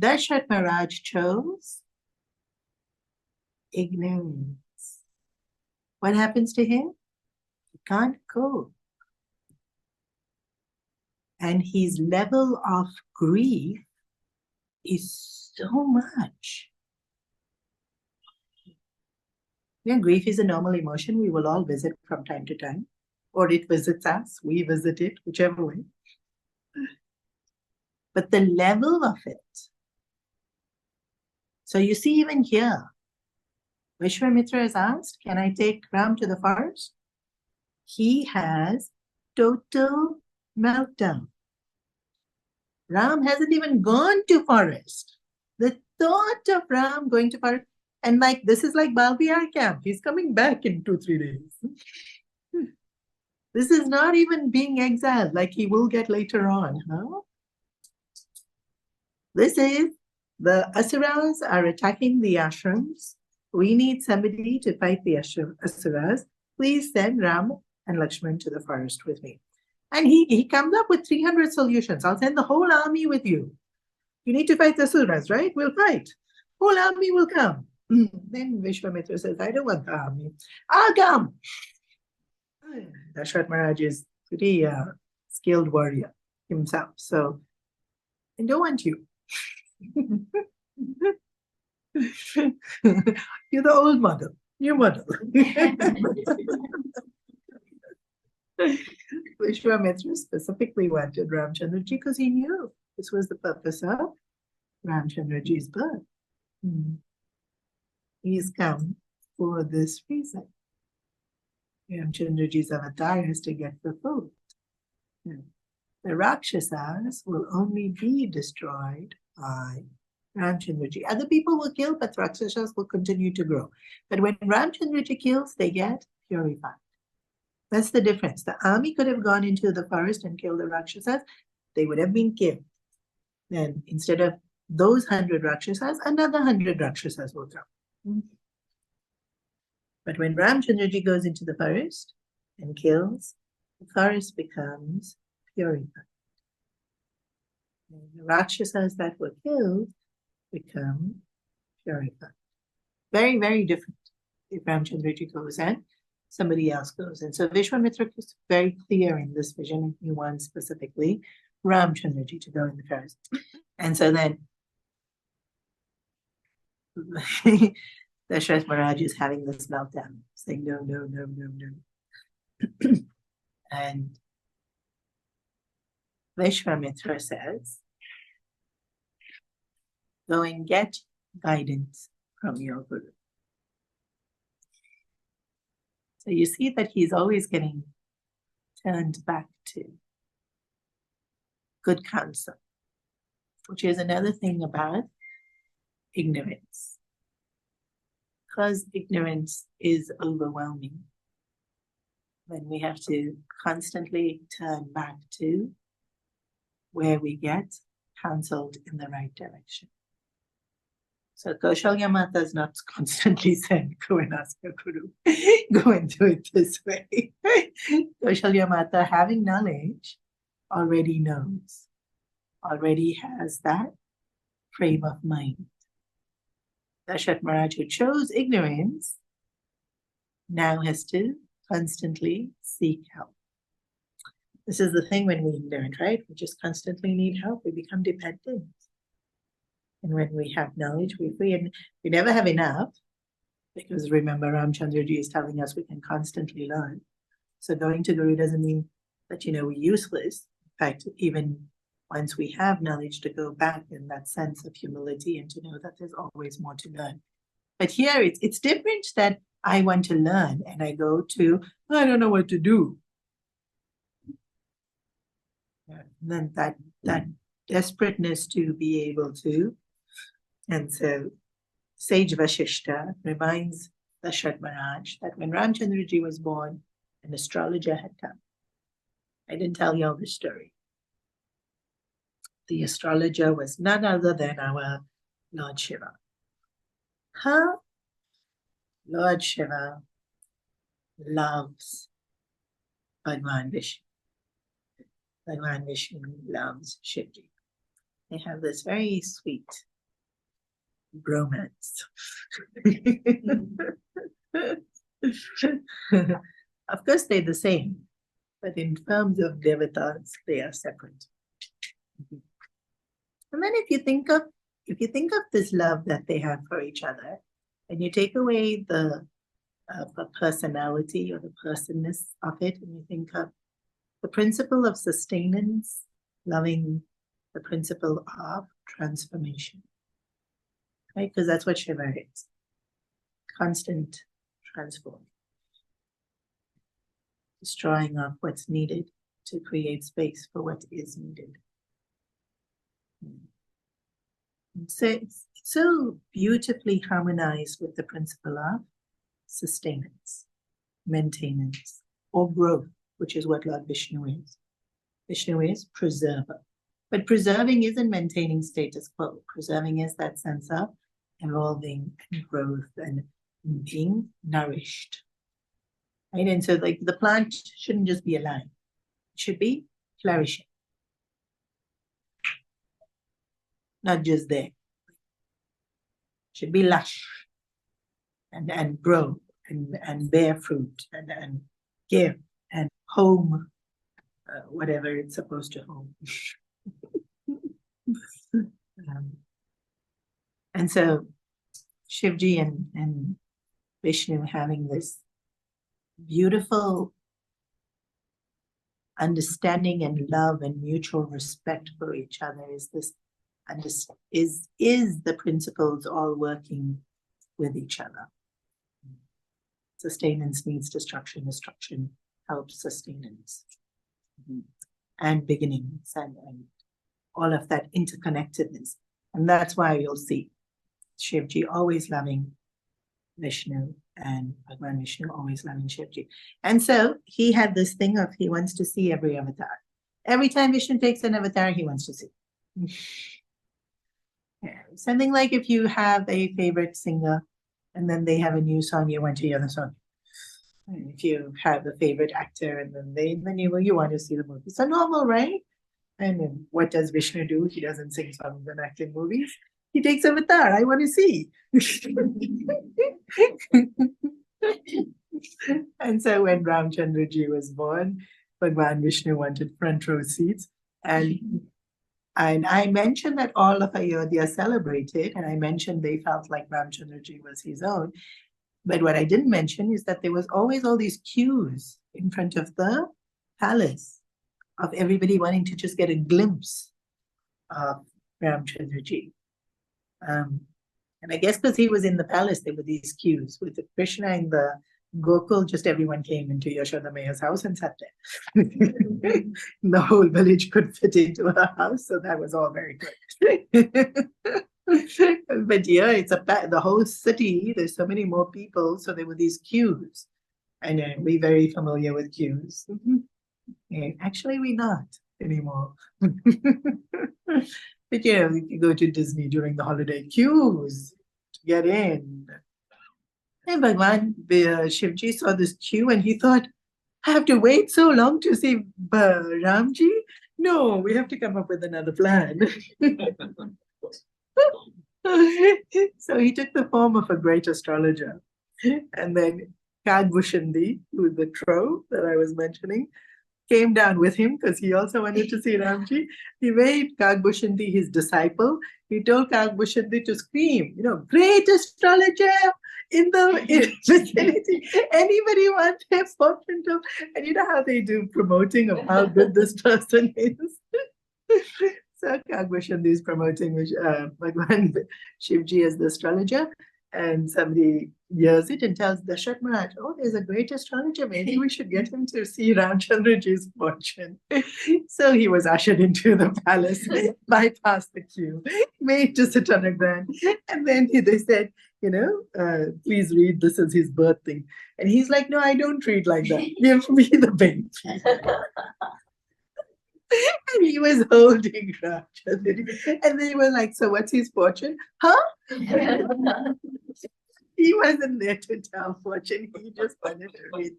Speaker 1: Dashrath Maharaj chose ignorance. What happens to him? He can't go. And his level of grief is so much. Yeah, grief is a normal emotion we will all visit from time to time. Or it visits us, we visit it, whichever way. But the level of it. So you see even here, Vishwamitra is asked, can I take Ram to the forest? He has total meltdown. Ram hasn't even gone to forest. The thought of Ram going to forest, and this is like Balviar camp. He's coming back in 2-3 days. This is not even being exiled like he will get later on, huh? This is the Asuras are attacking the ashrams. We need somebody to fight the Asuras. Please send Ram and Lakshman to the forest with me. And he comes up with 300 solutions. I'll send the whole army with you. You need to fight the Asuras, right? We'll fight. Whole army will come. Then Vishwamitra says, I don't want the army. I'll come. Dashrath Maharaj is pretty skilled warrior himself. So I don't want you. You're the old mother, new mother. Vishwamitra specifically wanted Ramchandraji because he knew this was the purpose of Ramchandraji's birth. He's come for this reason. Ramchandraji's avatar is to get the food. The Rakshasas will only be destroyed by Ramchandraji. Other people will kill, but Rakshasas will continue to grow. But when Ramchandraji kills, they get purified. That's the difference. The army could have gone into the forest and killed the Rakshasas. They would have been killed. Then instead of those 100 Rakshasas, another 100 Rakshasas will come. But when Ramchandraji goes into the forest and kills, the forest becomes purified. And the Rakshasas that were killed become purified. Very, very different if Ramchandraji goes and somebody else goes. And so Vishwamitra is very clear in this vision, and he wants specifically Ramchandraji to go in the forest. And so then Dashrath Maharaj is having this meltdown, saying, no, no, no, no, no. And Vishwamitra says, go and get guidance from your guru. So you see that he's always getting turned back to good counsel, which is another thing about ignorance. Because ignorance is overwhelming, then we have to constantly turn back to where we get counseled in the right direction. So Kaushalya Mata is not constantly saying, go and ask your guru, go and do it this way. Kaushalya Mata, having knowledge, already knows, already has that frame of mind. Dashrath Maharaj, who chose ignorance, now has to constantly seek help. This is the thing when we're ignorant, right? We just constantly need help. We become dependent. And when we have knowledge, we're free. And we never have enough, because remember, Ramchandraji is telling us we can constantly learn. So going to Guru doesn't mean that, we're useless. In fact, even once we have knowledge, to go back in that sense of humility and to know that there's always more to learn. But here it's different that I want to learn and I go to, I don't know what to do. And then that desperateness to be able to. And so Sage Vashishta reminds Dashrath Maharaj that when Ramchandraji was born, an astrologer had come. I didn't tell you all this story. The astrologer was none other than our Lord Shiva. Lord Shiva loves Bhagwan Vishnu. Bhagwan Vishnu loves Shivji. They have this very sweet bromance. Of course, they're the same, but in terms of devatas, they are separate. And then if you think of this love that they have for each other, and you take away the personality or the personness of it, and you think of the principle of sustenance, loving the principle of transformation, right? Because that's what Shiva is. Constant transforming. Destroying off what's needed to create space for what is needed. So it's so beautifully harmonized with the principle of sustenance, maintenance, or growth. which is what Lord Vishnu is. Vishnu is preserver. But preserving isn't maintaining status quo. Preserving is that sense of evolving and growth and being nourished. Right? And so like the plant shouldn't just be alive. It should be flourishing. Not just there. It should be lush and grow and bear fruit and give and home whatever it's supposed to home. And so Shivji and Vishnu having this beautiful understanding and love and mutual respect for each other is this is the principles all working with each other. Sustenance needs destruction, destruction helps sustenance. And beginnings and all of that interconnectedness. And that's why you'll see Shivji always loving Vishnu and Bhagwan Vishnu always loving Shivji. And so he had this thing of he wants to see every avatar. Every time Vishnu takes an avatar, he wants to see. Yeah. Something like if you have a favorite singer and then they have a new song, you want to hear the song. And if you have a favorite actor and then you want to see the movie. So normal, right? And then what does Vishnu do? He doesn't sing songs and act in movies. He takes avatar. I want to see. And so when Ramchandraji was born, Bhagwan Vishnu wanted front row seats. And I mentioned that all of Ayodhya celebrated, and I mentioned they felt like Ramchandraji was his own. But what I didn't mention is that there was always all these queues in front of the palace of everybody wanting to just get a glimpse of Ramchandraji. And I guess because he was in the palace, there were these queues. With the Krishna in the Gokul, just everyone came into Yashoda Maya's house and sat there. The whole village could fit into her house, so that was all very good. But yeah, it's the whole city. There's so many more people, so there were these queues. And we're very familiar with queues. Actually, we're not anymore. But yeah, if you go to Disney during the holiday, queues to get in. And Bhagwan Shivji saw this queue and he thought, I have to wait so long to see Ramji? No, we have to come up with another plan. So he took the form of a great astrologer. And then Kagbhushandi, who is the crow that I was mentioning, came down with him because he also wanted to see Ramji. He made Kagbhushandi his disciple. He told Kagbhushandi to scream, great astrologer in the vicinity. Anybody want their fortune to? And you know how they do promoting of how good this person is. So Kagbhushandi is promoting Bhagwan Shivji as the astrologer. And somebody hears it and tells Dasharat Maharaj, oh, there's a great astrologer. Maybe we should get him to see Ramchandraji's fortune. So he was ushered into the palace, bypassed the queue, made to sit on a ground. And then they said, please read, this is his birth thing. And he's like, no, I don't read like that. Give me the baby. And he was holding Ramchandraji. And they were like, so what's his fortune? Huh? He wasn't there to tell fortune. He just wanted to read.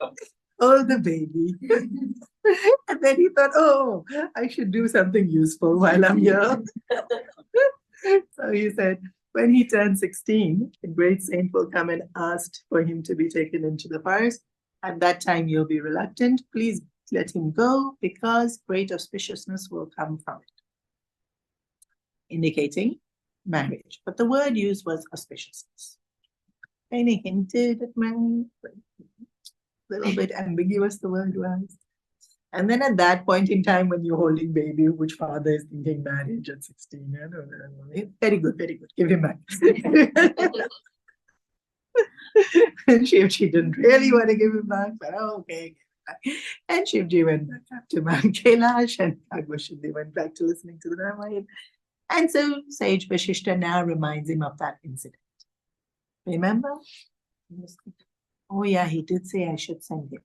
Speaker 1: Hold the baby. And then he thought, oh, I should do something useful while I'm here. So he said, when he turned 16, a great saint will come and ask for him to be taken into the forest. At that time, you'll be reluctant. Please let him go because great auspiciousness will come from it. Indicating marriage. But the word used was auspiciousness. Kind of hinted at marriage, but a little bit ambiguous the word was. And then at that point in time, when you're holding baby, which father is thinking marriage at 16? I don't know. Very good, very good. Give him back. And Shivji didn't really want to give him back, but okay. And Shivji went back up to Mount Kailash and Kagbhushandi went back to listening to the Ramayana. And so Sage Vashishta now reminds him of that incident. Remember? Oh yeah, he did say I should send him.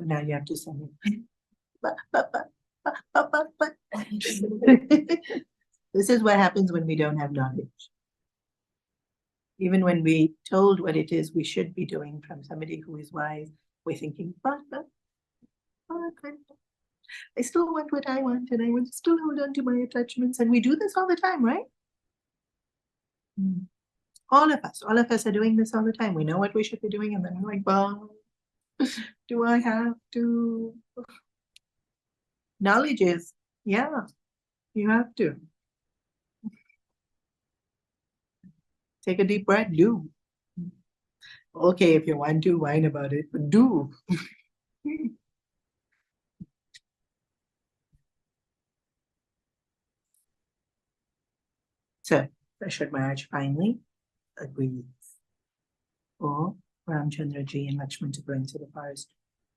Speaker 1: So now you have to send it. This is what happens when we don't have knowledge. Even when we told what it is we should be doing from somebody who is wise, we're thinking, but I still want what I want, and I will still hold on to my attachments. And we do this all the time, right? All of us are doing this all the time. We know what we should be doing, and then we're like, well, do I have to? Knowledge is, yeah, you have to. Take a deep breath, do. Okay, if you want to whine about it, but do. So, Dasharatha Maharaj finally agrees for Ramchandraji and Lakshman to go into the forest.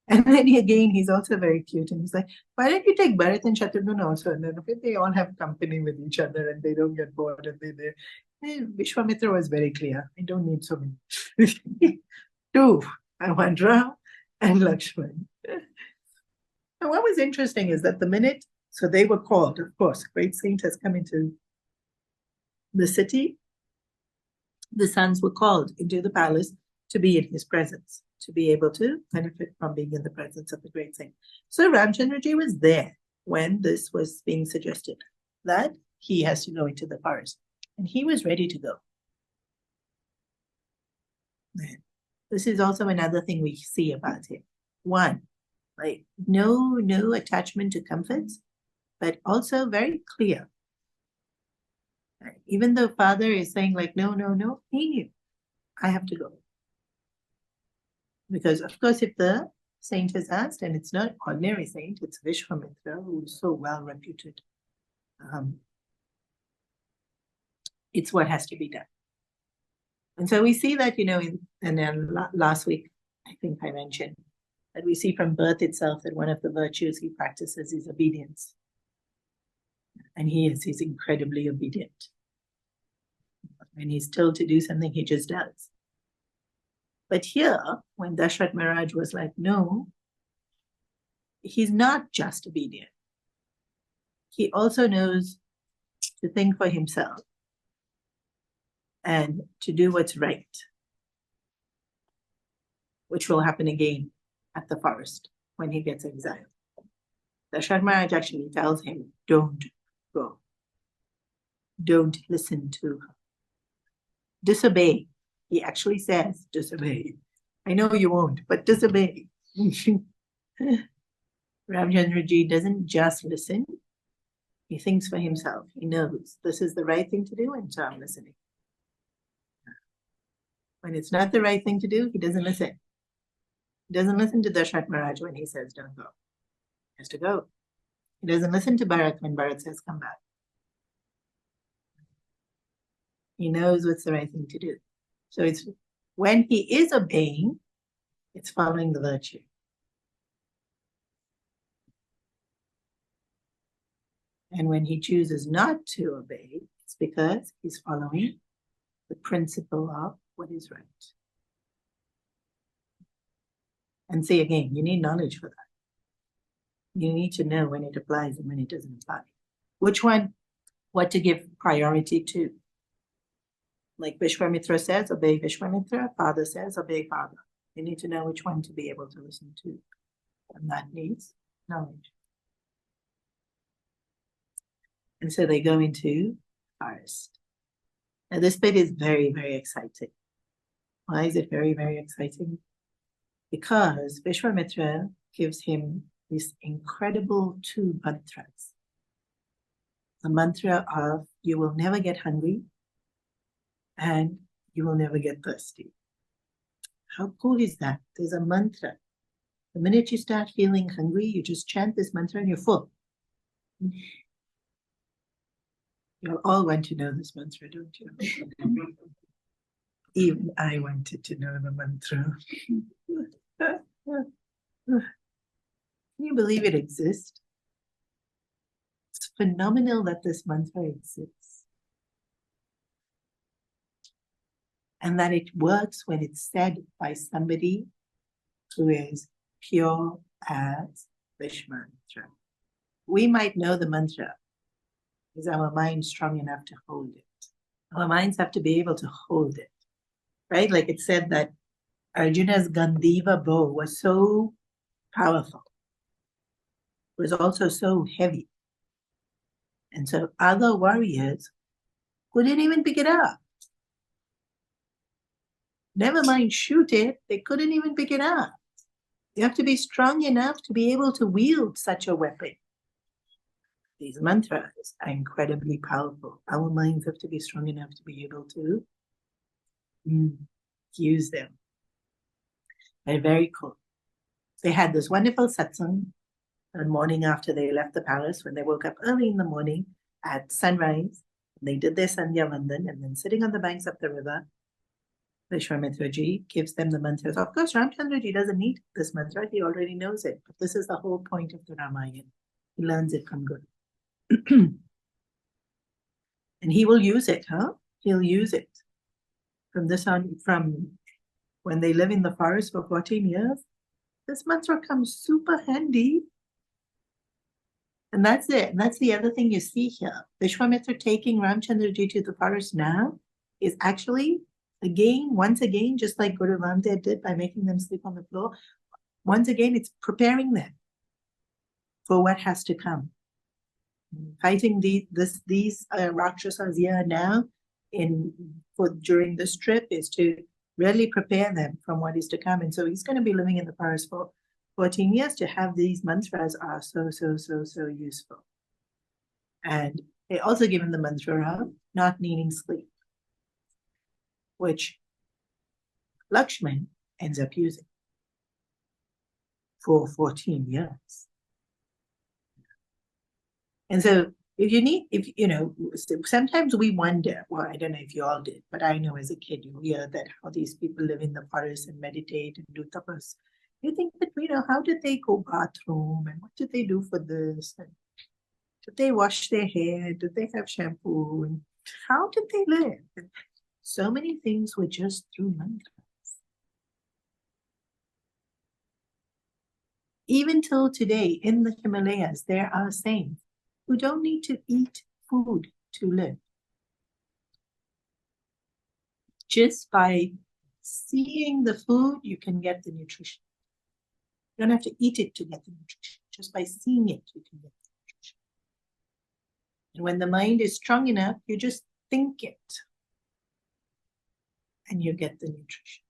Speaker 1: And then he's also very cute, and he's like, why don't you take Bharat and Shatrughan also? And then they all have company with each other and they don't get bored and they Vishwamitra was very clear. I don't need so many. Two, I want Ram and Lakshman. And what was interesting is that the minute, so they were called, of course, great saint has come into the city. The sons were called into the palace to be in his presence, to be able to benefit from being in the presence of the great saint. So Ramchandraji was there when this was being suggested, that he has to go into the forest. And he was ready to go. This is also another thing we see about him. One, like no attachment to comforts, but also very clear. Even though father is saying like, no, he knew, I have to go. Because of course, if the saint is asked, and it's not ordinary saint, it's Vishwamitra, who is so well reputed. It's what has to be done. And so we see that, and then last week, I think I mentioned that we see from birth itself that one of the virtues he practices is obedience. And he's incredibly obedient. When he's told to do something, he just does. But here, when Dasharatha Maharaj was like, no, he's not just obedient. He also knows to think for himself and to do what's right, which will happen again at the forest when he gets exiled. Dasharatha Maharaj actually tells him, don't go. Don't listen to her. Disobey. He actually says, disobey. I know you won't, but disobey. Ramchandraji doesn't just listen. He thinks for himself. He knows this is the right thing to do, and so I'm listening. When it's not the right thing to do, he doesn't listen. He doesn't listen to Dasharatha Maharaj when he says, don't go. He has to go. He doesn't listen to Bharat when Bharat says, come back. He knows what's the right thing to do. So it's when he is obeying, it's following the virtue. And when he chooses not to obey, it's because he's following the principle of what is right. And see again, you need knowledge for that. You need to know when it applies and when it doesn't apply. Which one, what to give priority to. Like Vishwamitra says, obey Vishwamitra. Father says, obey father. You need to know which one to be able to listen to. And that needs knowledge. And so they go into forest. Now this bit is very, very exciting. Why is it very, very exciting? Because Vishwamitra gives him these incredible two mantras. The mantra of you will never get hungry and you will never get thirsty. How cool is that? There's a mantra. The minute you start feeling hungry, you just chant this mantra and you're full. You all want to know this mantra, don't you? Even I wanted to know the mantra. Can you believe it exists? It's phenomenal that this mantra exists. And that it works when it's said by somebody who is pure as Vishmantra. We might know the mantra. Is our mind strong enough to hold it? Our minds have to be able to hold it, right? Like it said that Arjuna's Gandiva bow was so powerful, it was also so heavy. And so other warriors couldn't even pick it up. Never mind shoot it, they couldn't even pick it up. You have to be strong enough to be able to wield such a weapon. These mantras are incredibly powerful. Our minds have to be strong enough to be able to use them. They're very cool. They had this wonderful satsang the morning after they left the palace, when they woke up early in the morning at sunrise. They did their Sandhya Vandan, and then sitting on the banks of the river, Vishwamitraji gives them the mantras. Of course, Ramchandraji doesn't need this mantra. He already knows it. But this is the whole point of the Ramayana. He learns it from Guru. And he will use it, He'll use it. From this on, from when they live in the forest for 14 years, this mantra comes super handy. And that's it. And that's the other thing you see here. Vishwamitra taking Ramchandraji to the forest now is actually, once again, just like Guru Ramdev did by making them sleep on the floor, once again, it's preparing them for what has to come. Fighting these Rakshasas here now during this trip is to really prepare them from what is to come. And so he's going to be living in the forest for 14 years. To have these mantras are so useful. And they also give him the mantra of not needing sleep, which Lakshman ends up using for 14 years. And so sometimes we wonder, well, I don't know if you all did, but I know as a kid, you hear that how these people live in the forest and meditate and do tapas. You think that, how did they go bathroom and what did they do for this? And did they wash their hair? Did they have shampoo? And how did they live? And so many things were just through mantras. Even till today, in the Himalayas, there are saints who don't need to eat food to live. Just by seeing the food, you can get the nutrition. You don't have to eat it to get the nutrition. Just by seeing it, you can get the nutrition. And when the mind is strong enough, you just think it, and you get the nutrition.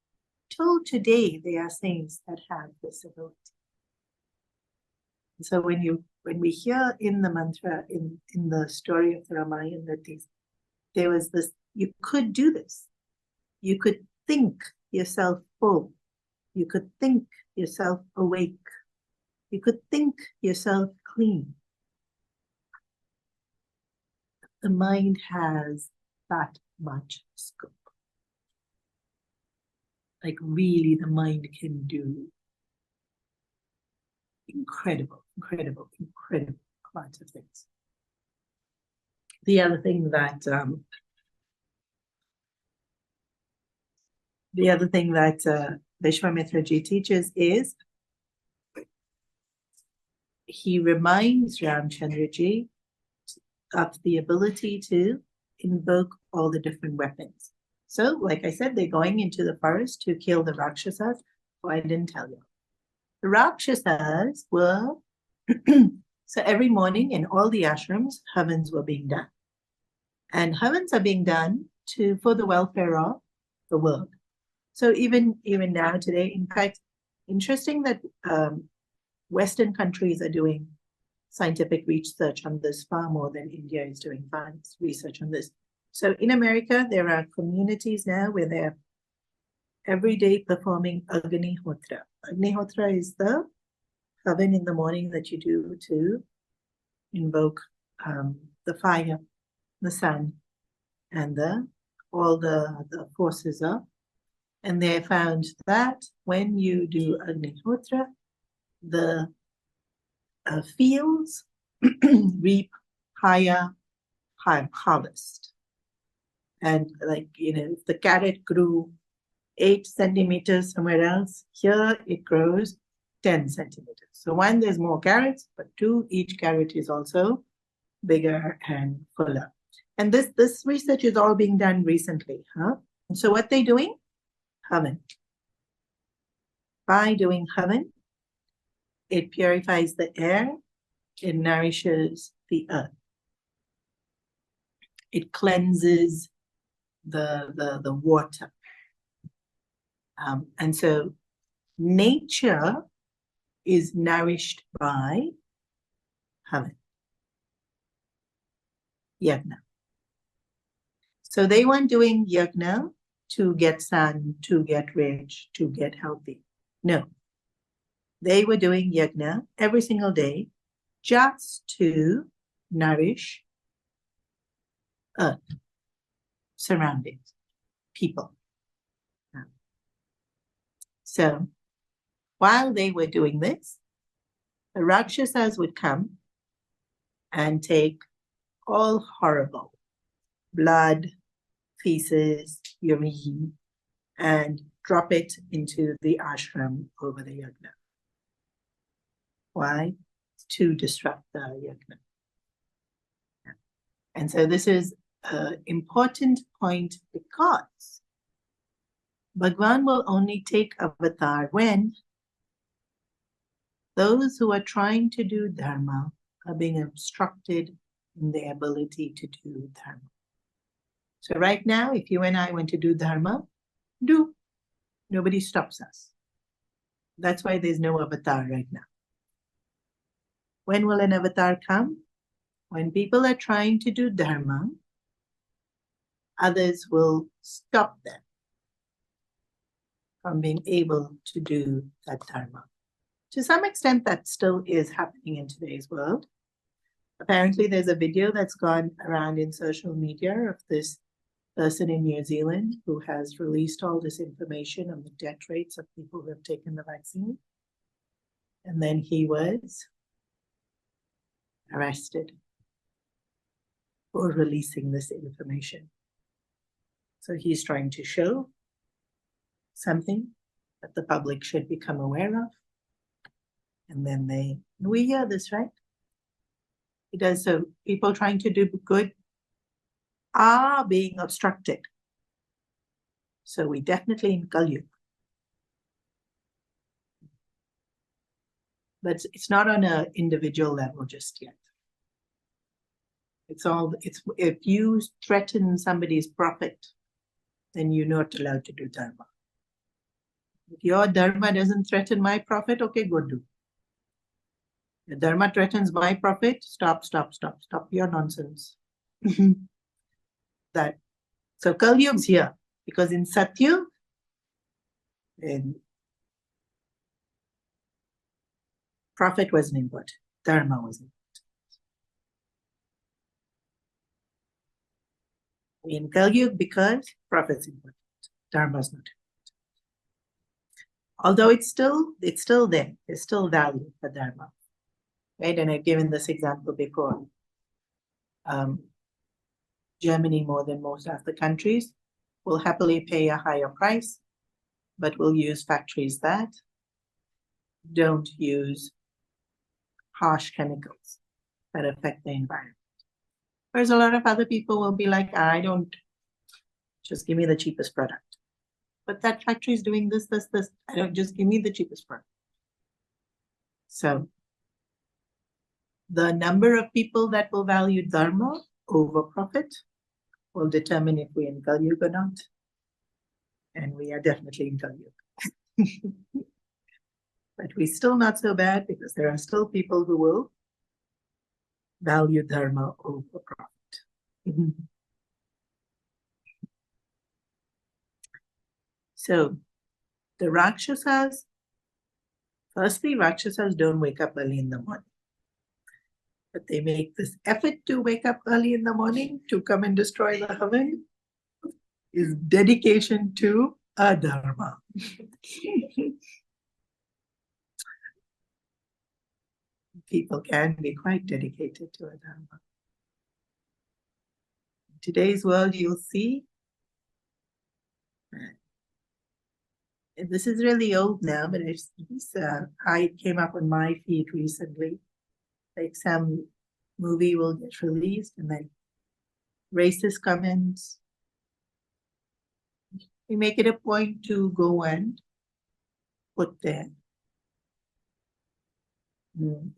Speaker 1: Till today, there are saints that have this ability. And so when we hear in the mantra, in the story of the Ramayana, that there was this, you could do this. You could think yourself full. You could think yourself awake. You could think yourself clean. The mind has that much scope. Like really, the mind can do incredible amounts of things. The other thing that Vishwamitraji teaches is he reminds Ramchandraji of the ability to invoke all the different weapons. So, like I said, they're going into the forest to kill the Rakshasas. Oh, I didn't tell you. The Rakshasas were, so every morning in all the ashrams, havans were being done. And havans are being done for the welfare of the world. So even now today, in fact, interesting that Western countries are doing scientific research on this far more than India is doing research on this. So in America, there are communities now where they're every day performing Agnihotra. Agnihotra is the havan in the morning that you do to invoke the fire, the sun, and all the forces of. And they found that when you do Agnihotra, the fields reap higher harvest. And if the carrot grew 8 centimeters somewhere else, here it grows 10 centimeters. So one, there's more carrots, but two, each carrot is also bigger and fuller. And this research is all being done recently, huh? And so what they're doing? Havan. By doing havan, it purifies the air, it nourishes the earth. It cleanses the water. And so nature is nourished by havan, yagna. So they weren't doing yagna to get sun, to get rich, to get healthy. No. They were doing yagna every single day just to nourish earth, surroundings, people. So while they were doing this, the Rakshasas would come and take all horrible blood, feces, urine, and drop it into the ashram over the yagna. Why? To disrupt the yagna. And so this is an important point because Bhagwan will only take avatar when those who are trying to do dharma are being obstructed in their ability to do dharma. So right now, if you and I want to do dharma, do. Nobody stops us. That's why there's no avatar right now. When will an avatar come? When people are trying to do dharma, others will stop them from being able to do that dharma. To some extent, that still is happening in today's world. Apparently, there's a video that's gone around in social media of this person in New Zealand who has released all this information on the death rates of people who have taken the vaccine. And then he was arrested for releasing this information. So he's trying to show something that the public should become aware of. And then we hear this, right? He does. So people trying to do good are being obstructed. So we definitely in Kali Yuga. But it's not on an individual level just yet. If you threaten somebody's profit, then you're not allowed to do dharma. If your dharma doesn't threaten my profit, okay, go do. If dharma threatens my profit, stop your nonsense. So Kali Yuga's here because in Satyug, profit wasn't important, dharma was important. In Kali Yuga, because profit's important, dharma's not important. Although it's still there, there's still value for dharma, right? And I've given this example before. Germany, more than most of the countries, will happily pay a higher price, but will use factories that don't use harsh chemicals that affect the environment. Whereas a lot of other people will be like, I don't, just give me the cheapest product. But that factory is doing this. I don't, just give me the cheapest product. So the number of people that will value dharma over profit will determine if we're in Kali Yuga or not. And we are definitely in Kali Yuga. But we're still not so bad because there are still people who will value dharma over profit. So the Rakshasas, firstly, Rakshasas don't wake up early in the morning. But they make this effort to wake up early in the morning to come and destroy the havan is dedication to a dharma. People can be quite dedicated to a dharma. In today's world, you'll see This is really old now, but I came up on my feed recently. Like some movie will get released and then racist comments. We make it a point to go and put there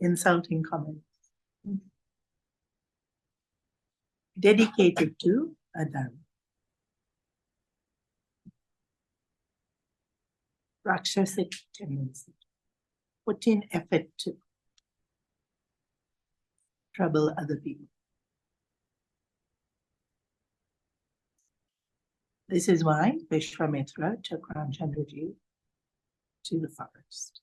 Speaker 1: insulting comments dedicated to Adam. Rakshasic tendency. Put in effort to trouble other people. This is why Vishwamitra took Ramchandraji to the forest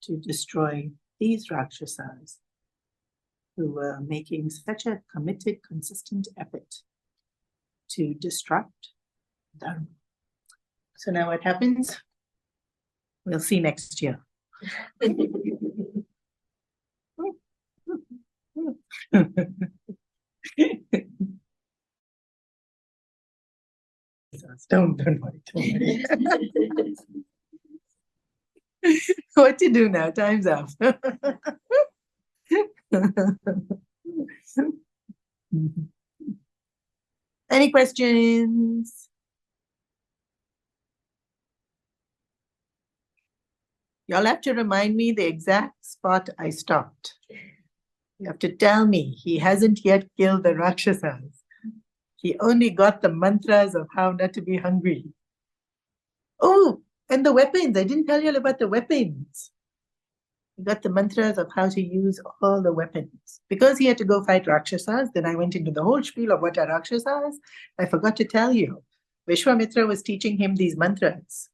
Speaker 1: to destroy these Rakshasas who were making such a committed, consistent effort to disrupt Dharma. So now what happens? We'll see next year. Don't worry. What to do now? Time's up. Any questions? Y'all have to remind me the exact spot I stopped. You have to tell me he hasn't yet killed the Rakshasas. He only got the mantras of how not to be hungry. Oh, and the weapons. I didn't tell you all about the weapons. He got the mantras of how to use all the weapons. Because he had to go fight Rakshasas, then I went into the whole spiel of what are Rakshasas. I forgot to tell you. Vishwamitra was teaching him these mantras.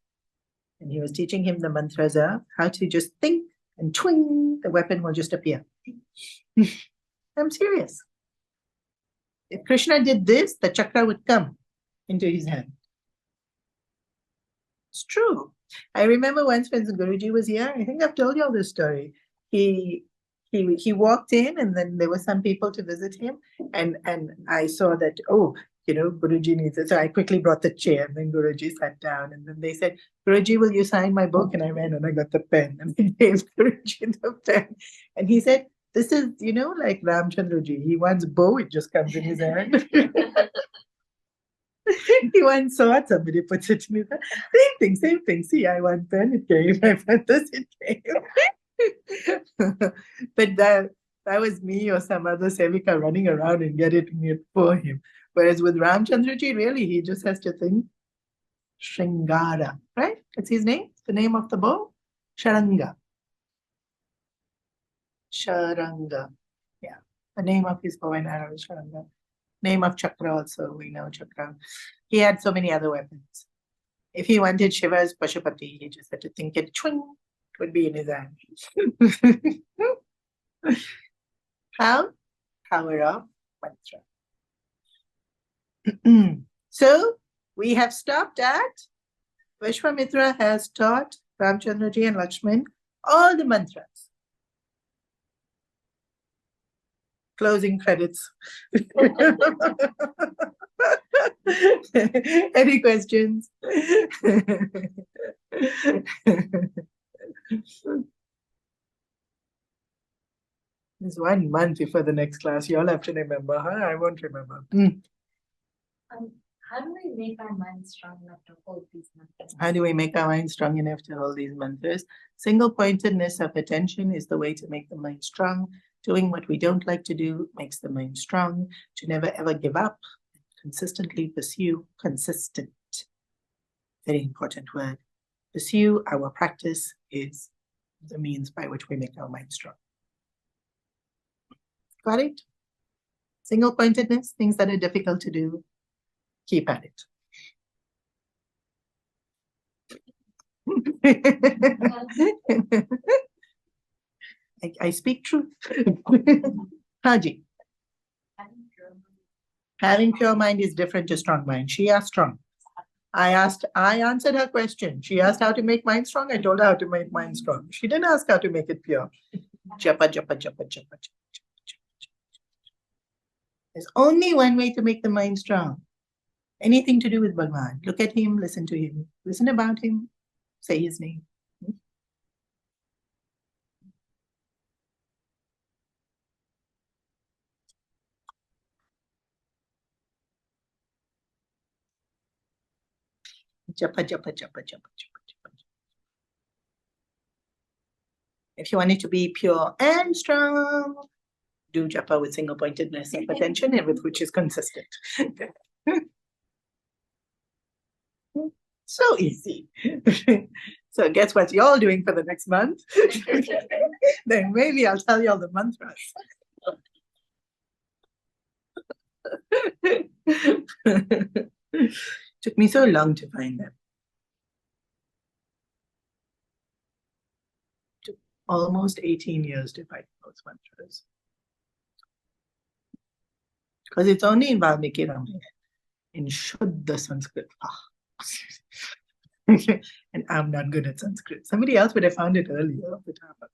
Speaker 1: And he was teaching him the mantras of how to just think and twing, the weapon will just appear. I'm serious. If Krishna did this, the chakra would come into his hand. It's true. I remember once when Guruji was here, I think I've told you all this story. He walked in and then there were some people to visit him and I saw that, oh, Guruji needs it. So I quickly brought the chair and then Guruji sat down and then they said, Guruji, will you sign my book? And I ran and I got the pen and I gave Guruji the pen. And he said, this is, like Ramchandraji. He wants bow, it just comes in his hand. He wants sword, somebody puts it in his hand. Same thing. See, I want pen, it came. I want this, it came. But that was me or some other Sevika running around and getting it for him. Whereas with Ramchandraji, really, he just has to think Shringara, right? That's his name, the name of the bow, Sharanga. Sharanga. Yeah, the name of his bow and arrow is Sharanga. Name of Chakra also, we know Chakra. He had so many other weapons. If he wanted Shiva's Pashupati, he just had to think it, twing, it would be in his hand. How? Power of mantra. So, we have stopped at Vishwamitra has taught Ramchandraji and Lakshman all the mantras. Closing credits. Any questions? It's 1 month before the next class. You all have to remember, huh? I won't remember.
Speaker 2: How do we make our mind strong enough to hold these mantras?
Speaker 1: How do we make our mind strong enough to hold these mantras? Single pointedness of attention is the way to make the mind strong. Doing what we don't like to do makes the mind strong. To never ever give up. Consistently pursue. Consistent. Very important word. Pursue our practice is the means by which we make our mind strong. Got it? Single pointedness, things that are difficult to do, keep at it. I speak truth. Haji. Having pure mind is different to strong mind. She asked strong. I answered her question. She asked how to make mind strong. I told her how to make mind strong. She didn't ask how to make it pure. Japa, japa, japa, japa, japa. There's only one way to make the mind strong. Anything to do with Bhagwan. Look at him, listen to him, listen about him, say his name. Japa, japa, japa, japa, japa, japa. If you want it to be pure and strong, do japa with single pointedness of attention and with which is consistent. So easy. So guess what you're all doing for the next month? Then maybe I'll tell you all the mantras. Took me so long to find them. Took almost 18 years to find those mantras. Because it's only in Valmiki Ramayana, in Shuddha Sanskrit. And I'm not good at Sanskrit. Somebody else would have found it earlier, but I'm not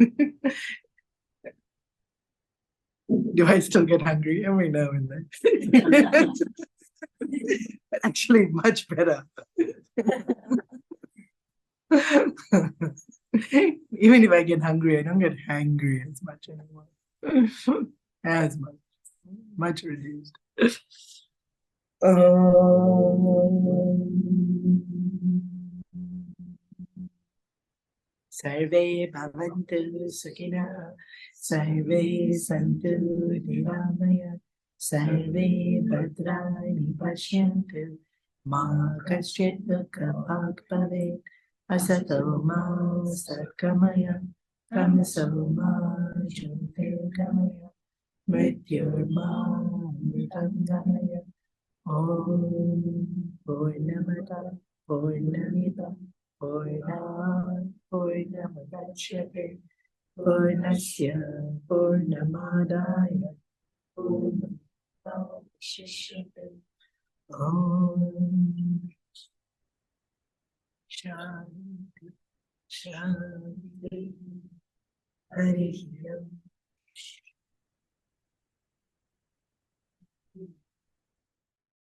Speaker 1: good. Do I still get hungry every now and then? Actually, much better. Even if I get hungry, I don't get hangry as much anymore. As much reduced. Sarve bhavantu sukhina, sarve santu niramaya, sarve bhadrani pashyantu, ma kaschit dukhabhag bhavet, asato ma satkamaya, tamaso ma jyotirgamaya, mrityurma mritangamaya. Om Purnamada Purnamida Purnamudachyate Purnasya Purnamadaya Purnamudachyate Om Shanti Shanti Hari Om.